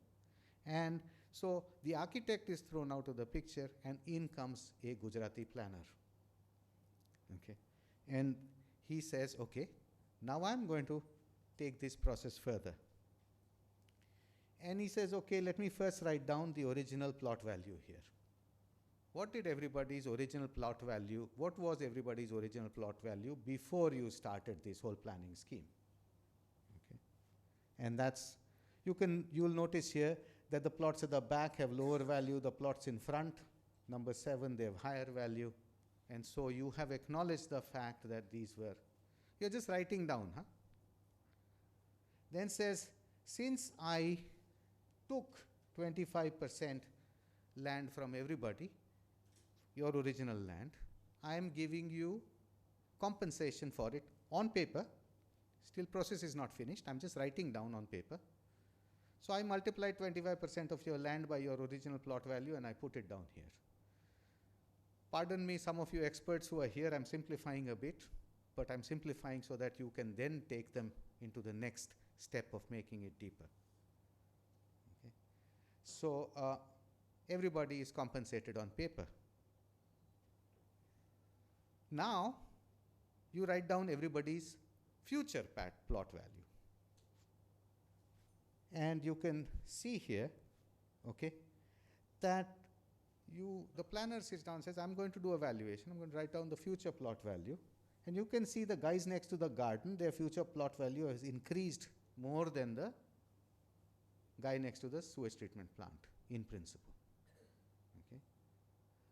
And so the architect is thrown out of the picture, and in comes a Gujarati planner. Okay. And he says, okay, now I'm going to take this process further. And he says, okay, let me first write down the original plot value here. What was everybody's original plot value before you started this whole planning scheme? Okay. And that's, you'll notice here that the plots at the back have lower value, the plots in front, number 7, they have higher value. And so you have acknowledged the fact that these were, you're just writing down, huh? Then says, since I took 25% land from everybody, your original land, I am giving you compensation for it on paper. Still process is not finished. I'm just writing down on paper. So I multiply 25% of your land by your original plot value and I put it down here. Pardon me, some of you experts who are here, I'm simplifying a bit, but I'm simplifying so that you can then take them into the next step of making it deeper. Okay. So everybody is compensated on paper. Now, you write down everybody's future plot value. And you can see here, okay, that the planner sits down and says, I'm going to do a valuation. I'm going to write down the future plot value. And you can see the guys next to the garden, their future plot value has increased more than the guy next to the sewage treatment plant, in principle. Okay.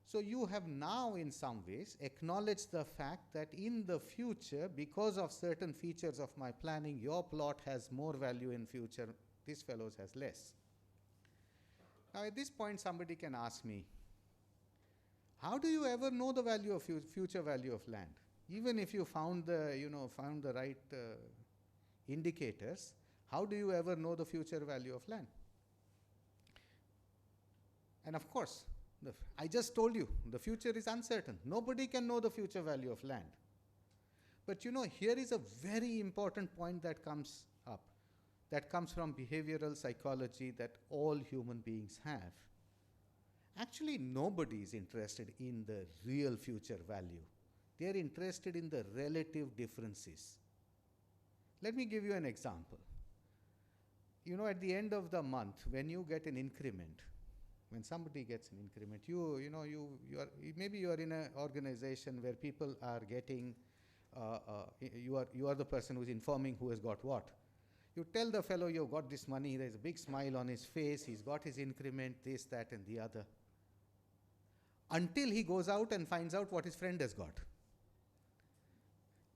So you have now, in some ways, acknowledged the fact that in the future, because of certain features of my planning, your plot has more value in future, this fellow's has less. Now at this point, somebody can ask me, how do you ever know the value of future value of land? Even if you found the right indicators, how do you ever know the future value of land? And of course, I just told you, the future is uncertain. Nobody can know the future value of land. But you know, here is a very important point that comes up, that comes from behavioral psychology that all human beings have. Actually, nobody is interested in the real future value. They are interested in the relative differences. Let me give you an example. You know, at the end of the month, when you get an increment, when somebody gets an increment, maybe you are in an organization where people are getting, you are the person who is informing who has got what. You tell the fellow you've got this money, there's a big smile on his face, he's got his increment, this, that, and the other. Until he goes out and finds out what his friend has got.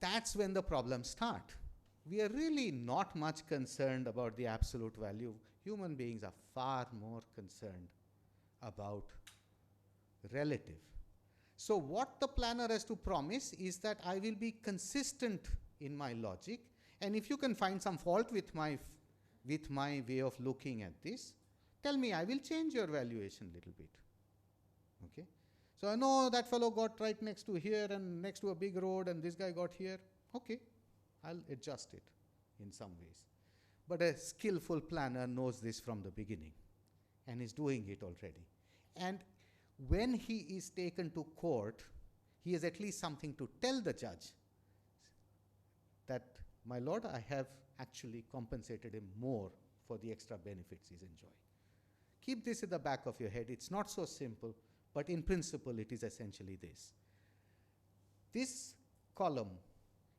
That's when the problems start. We are really not much concerned about the absolute value. Human beings are far more concerned about relative. So what the planner has to promise is that I will be consistent in my logic, and if you can find some fault with my way of looking at this, tell me, I will change your valuation a little bit. Okay? So I know that fellow got right next to here and next to a big road and this guy got here. Okay, I'll adjust it in some ways. But a skillful planner knows this from the beginning and is doing it already. And when he is taken to court, he has at least something to tell the judge that, my lord, I have actually compensated him more for the extra benefits he's enjoying. Keep this in the back of your head. It's not so simple, but in principle, it is essentially this. This column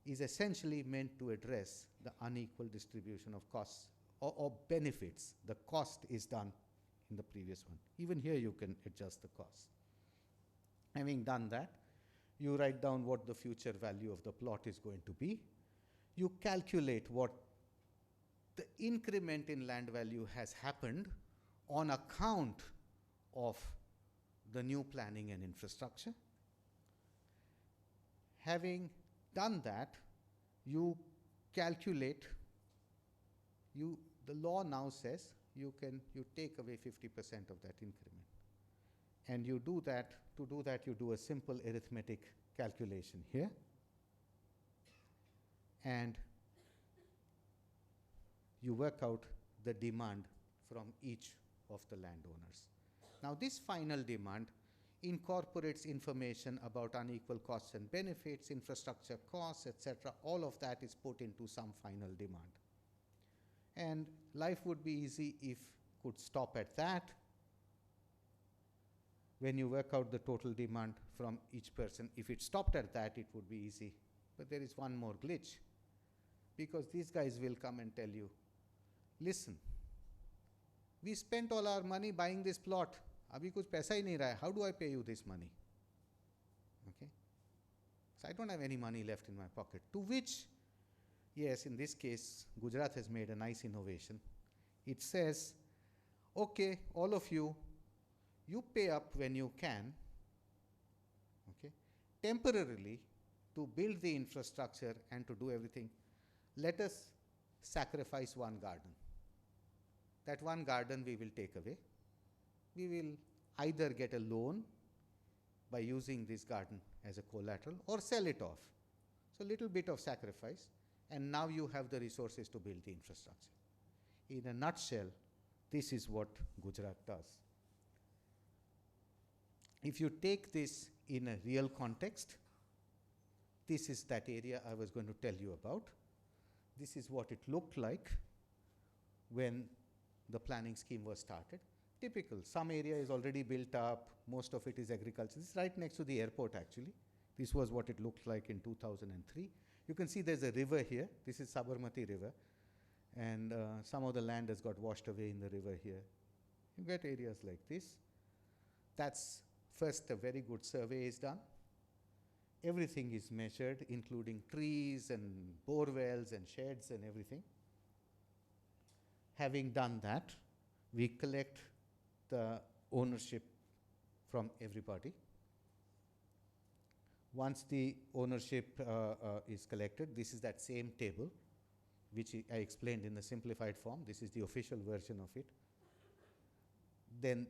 is essentially meant to address the unequal distribution of costs or benefits. The cost is done in the previous one. Even here, you can adjust the cost. Having done that, you write down what the future value of the plot is going to be. You calculate what the increment in land value has happened on account of the new planning and infrastructure. Having done that, you calculate, the law now says you take away 50% of that increment. And you do that, to do that you do a simple arithmetic calculation here. And you work out the demand from each of the landowners. Now this final demand incorporates information about unequal costs and benefits, infrastructure costs, etc. All of that is put into some final demand. And life would be easy if could stop at that. When you work out the total demand from each person, if it stopped at that, it would be easy. But there is one more glitch, because these guys will come and tell you, listen, we spent all our money buying this plot. Abhi kuch paisa hi nahi raha hai. How do I pay you this money? Okay. So I don't have any money left in my pocket. To which, yes, in this case, Gujarat has made a nice innovation. It says, okay, all of you, you pay up when you can, okay, temporarily to build the infrastructure and to do everything. Let us sacrifice one garden. That one garden we will take away. We will either get a loan by using this garden as a collateral or sell it off. So a little bit of sacrifice, and now you have the resources to build the infrastructure. In a nutshell, this is what Gujarat does. If you take this in a real context, this is that area I was going to tell you about. This is what it looked like when the planning scheme was started. Typical, some area is already built up, most of it is agriculture. This is right next to the airport actually. This was what it looked like in 2003. You can see there's a river here. This is Sabarmati River. And some of the land has got washed away in the river here. You get areas like this. That's first a very good survey is done. Everything is measured, including trees and bore wells and sheds and everything. Having done that, we collect the ownership from everybody. Once the ownership is collected, this is that same table, which I explained in the simplified form. This is the official version of it. Then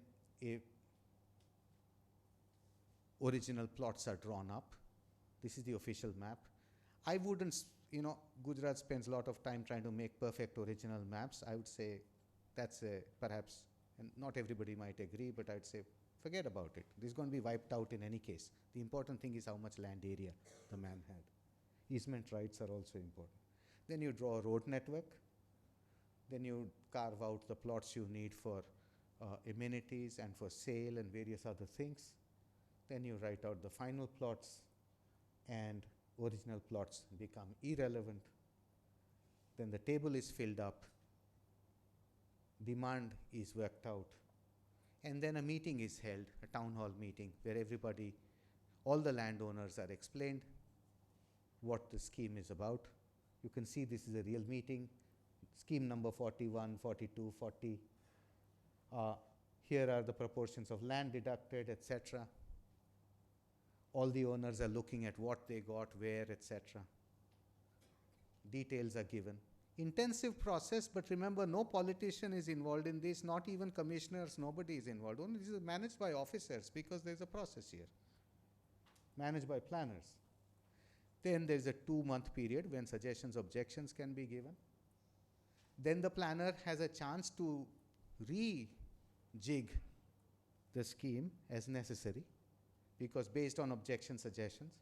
original plots are drawn up. This is the official map. I wouldn't, Gujarat spends a lot of time trying to make perfect original maps. I would say that's perhaps, and not everybody might agree, but I'd say forget about it. This is going to be wiped out in any case. The important thing is how much land area the man had. Easement rights are also important. Then you draw a road network. Then you carve out the plots you need for amenities and for sale and various other things. Then you write out the final plots, and original plots become irrelevant. Then the table is filled up, demand is worked out, and then a meeting is held, a town hall meeting, where everybody, all the landowners are explained what the scheme is about. You can see this is a real meeting, scheme number 41, 42, 40. Here are the proportions of land deducted, etc. All the owners are looking at what they got, where, etc. Details are given. Intensive process, but remember, no politician is involved in this, not even commissioners, nobody is involved. Only this is managed by officers because there's a process here. Managed by planners. Then there's a 2-month period when suggestions, objections can be given. Then the planner has a chance to rejig the scheme as necessary, because based on objection suggestions.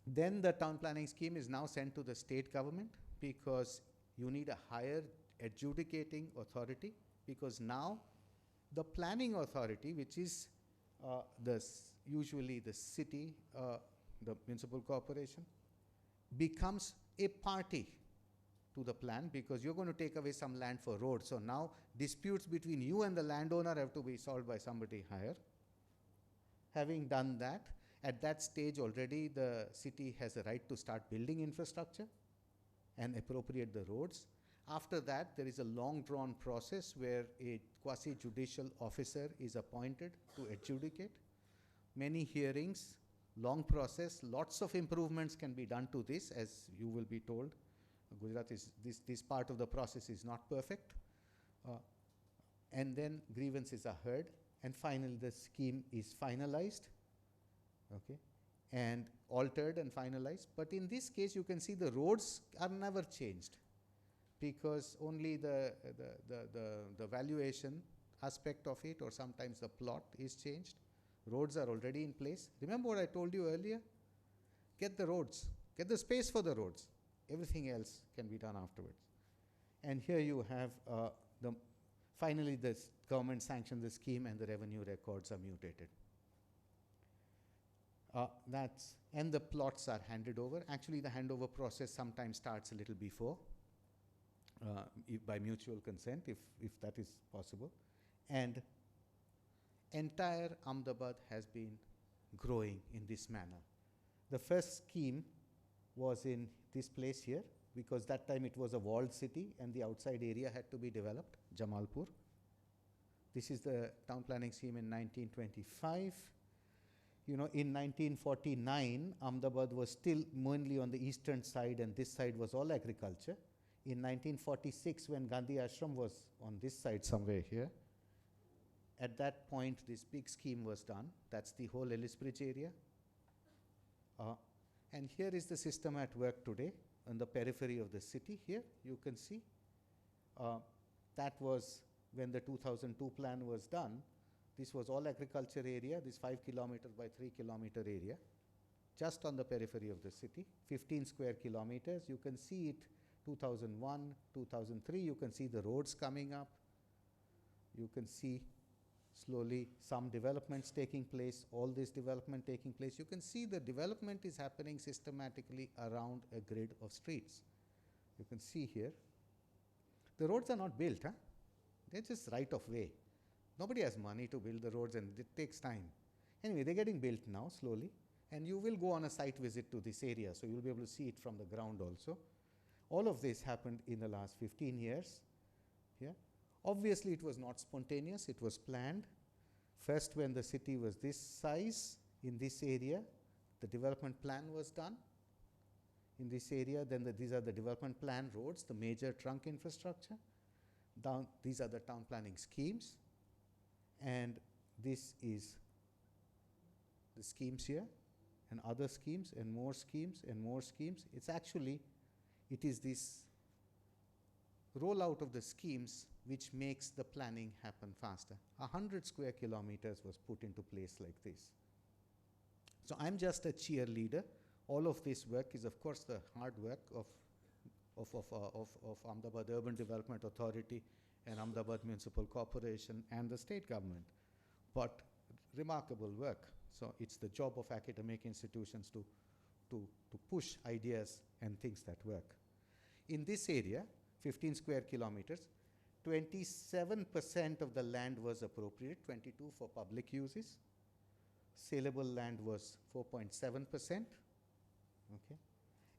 Then the town planning scheme is now sent to the state government, because you need a higher adjudicating authority, because now the planning authority, which is usually the city, the municipal corporation, becomes a party to the plan, because you're going to take away some land for roads. So now disputes between you and the landowner have to be solved by somebody higher. Having done that, at that stage already the city has a right to start building infrastructure and appropriate the roads. After that, there is a long drawn process where a quasi-judicial officer is appointed to adjudicate. Many hearings, long process, lots of improvements can be done to this, as you will be told. Gujarat is, this part of the process is not perfect. And then grievances are heard, and finally the scheme is finalized, okay, and altered and finalized. But in this case, you can see the roads are never changed, because only the valuation aspect of it, or sometimes the plot, is changed. Roads are already in place. Remember what I told you earlier? Get the roads, get the space for the roads. Everything else can be done afterwards. And here you have finally the government sanctioned the scheme, and the revenue records are mutated. And the plots are handed over. Actually, the handover process sometimes starts a little before, by mutual consent, if that is possible. And entire Ahmedabad has been growing in this manner. The first scheme was in this place here, because that time it was a walled city and the outside area had to be developed, Jamalpur. This is the town planning scheme in 1925. You know, in 1949, Ahmedabad was still mainly on the eastern side, and this side was all agriculture. In 1946, when Gandhi Ashram was on this side somewhere here, at that point this big scheme was done. That's the whole Ellis Bridge area. And here is the system at work today on the periphery of the city. Here you can see that was when the 2002 plan was done. This was all agriculture area, this 5 kilometer by 3 kilometer area, just on the periphery of the city, 15 square kilometers. You can see it 2001, 2003, you can see the roads coming up. You can see slowly some developments taking place, all this development taking place. You can see the development is happening systematically around a grid of streets. You can see here. The roads are not built, huh? They're just right of way. Nobody has money to build the roads, and it takes time. Anyway, they're getting built now slowly, and you will go on a site visit to this area, so you'll be able to see it from the ground also. All of this happened in the last 15 years. Yeah. Obviously, it was not spontaneous, it was planned. First, when the city was this size in this area, the development plan was done in this area. Then these are the development plan roads, the major trunk infrastructure. These are the town planning schemes. And this is the schemes here, and other schemes, and more schemes, and more schemes. It's actually, it is this rollout of the schemes which makes the planning happen faster. 100 square kilometers was put into place like this. So I'm just a cheerleader. All of this work is, of course, the hard work of Ahmedabad Urban Development Authority and Ahmedabad Municipal Corporation and the state government, but remarkable work. So it's the job of academic institutions to push ideas and things that work. In this area, 15 square kilometers, 27% of the land was appropriated, 22 for public uses. Saleable land was 4.7%. Okay.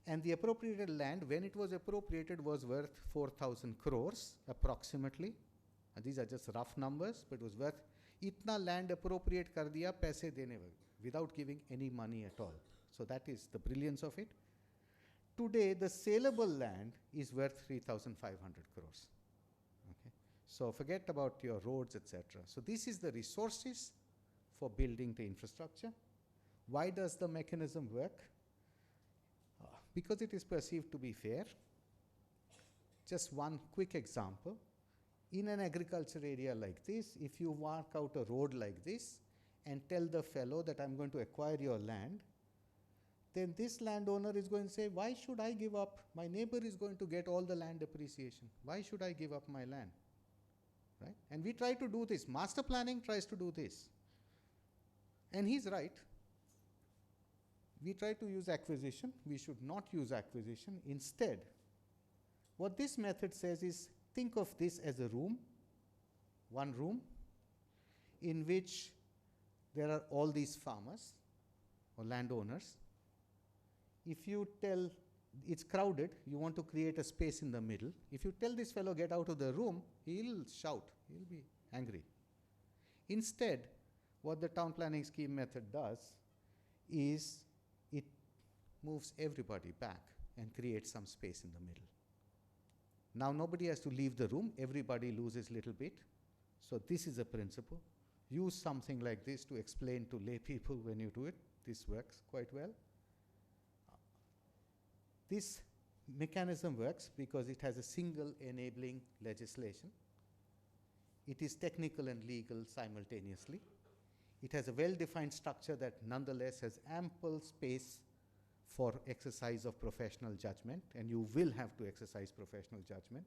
And the appropriated land, when it was appropriated, was worth 4,000 crores approximately. And these are just rough numbers, but it was worth itna land appropriate kar diya paise dene without giving any money at all. So that is the brilliance of it. Today, the saleable land is worth 3,500 crores. Okay. So forget about your roads, etc. So this is the resources for building the infrastructure. Why does the mechanism work? Because it is perceived to be fair. just one quick example. In an agriculture area like this, if you mark out a road like this and tell the fellow that I'm going to acquire your land, then this landowner is going to say, why should I give up? My neighbor is going to get all the land appreciation. Why should I give up my land? Right? And we try to do this. Master planning tries to do this. And he's right. We try to use acquisition. We should not use acquisition. Instead, what this method says is, think of this as a room, one room, in which there are all these farmers or landowners. If you tell, it's crowded, you want to create a space in the middle. If you tell this fellow, get out of the room, he'll shout, he'll be angry. Instead, what the town planning scheme method does is it moves everybody back and creates some space in the middle. Now nobody has to leave the room, everybody loses a little bit. So this is a principle. Use something like this to explain to lay people when you do it. This works quite well. This mechanism works because it has a single enabling legislation. It is technical and legal simultaneously. It has a well-defined structure that nonetheless has ample space for exercise of professional judgment, and you will have to exercise professional judgment.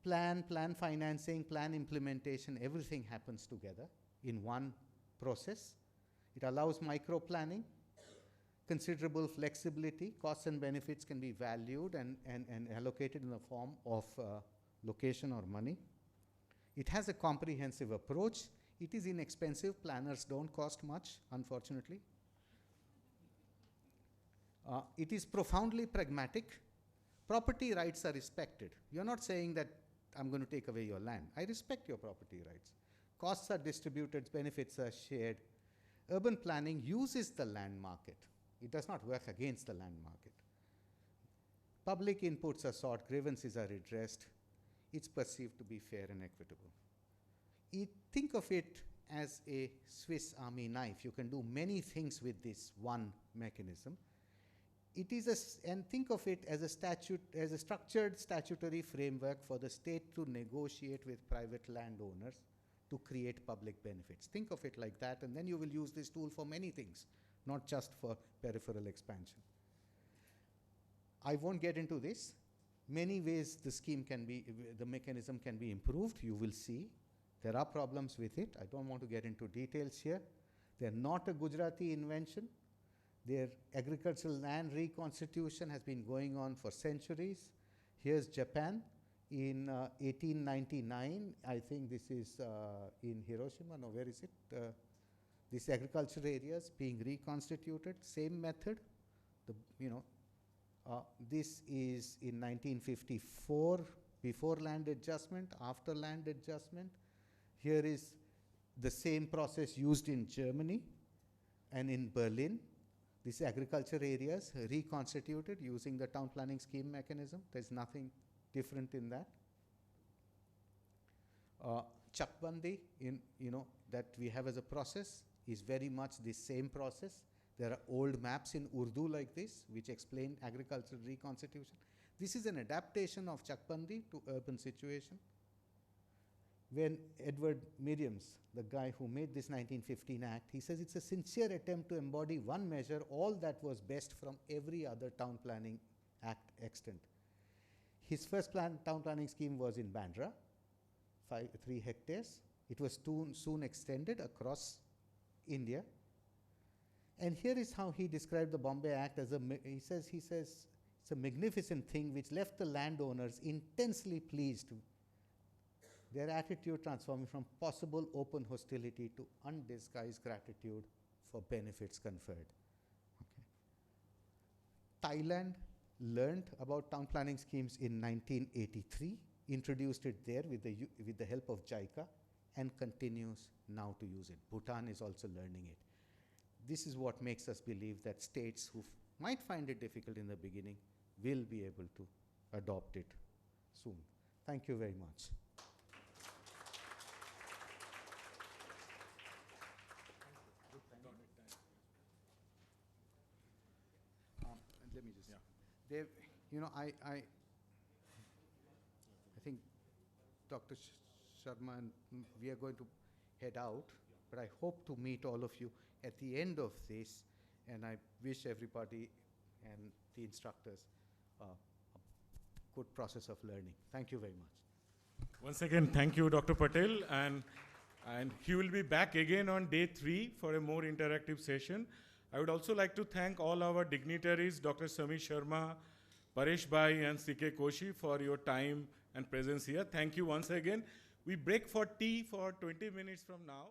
Plan financing, plan implementation, everything happens together in one process. It allows micro-planning, considerable flexibility, costs and benefits can be valued and allocated in the form of location or money. It has a comprehensive approach. It is inexpensive. Planners don't cost much, unfortunately. It is profoundly pragmatic. Property rights are respected. You're not saying that I'm going to take away your land. I respect your property rights. Costs are distributed, benefits are shared. Urban planning uses the land market. It does not work against the land market. Public inputs are sought, grievances are redressed. It's perceived to be fair and equitable. Think of it as a Swiss Army knife. You can do many things with this one mechanism. And think of it as a structured statutory framework for the state to negotiate with private landowners to create public benefits. Think of it like that, and then you will use this tool for many things, not just for peripheral expansion. I won't get into this. Many ways the mechanism can be improved. You will see. There are problems with it. I don't want to get into details here. They're not a Gujarati invention. Their agricultural land reconstitution has been going on for centuries. Here's Japan in 1899. I think this is in Hiroshima. No, where is it? These agricultural areas being reconstituted. Same method. This is in 1954, before land adjustment, after land adjustment. Here is the same process used in Germany and in Berlin. These agriculture areas reconstituted using the town planning scheme mechanism. There's nothing different in that. Chakbandi, that we have as a process is very much the same process. There are old maps in Urdu like this, which explain agricultural reconstitution. This is an adaptation of Chakbandi to urban situation. When Edward Merriams, the guy who made this 1915 Act, he says it's a sincere attempt to embody one measure, all that was best from every other town planning act extant. His first town planning scheme was in Bandra, 3 hectares. It was soon extended across India. And here is how he described the Bombay Act as he says it's a magnificent thing which left the landowners intensely pleased, their attitude transforming from possible open hostility to undisguised gratitude for benefits conferred. Okay. Thailand learned about town planning schemes in 1983, introduced it there with the help of JICA, and continues now to use it. Bhutan is also learning it. This is what makes us believe that states who might find it difficult in the beginning will be able to adopt it soon. Thank you very much. Let me just, I Dr. Sharma, and we are going to head out, but I hope to meet all of you at the end of this, and I wish everybody and the instructors a good process of learning. Thank you very much. Once again, thank you, Dr. Patel, and he will be back again on day 3 for a more interactive session. I would also like to thank all our dignitaries, Dr. Samir Sharma, Paresh Bhai, and CK Koshy, for your time and presence here. Thank you once again. We break for tea for 20 minutes from now.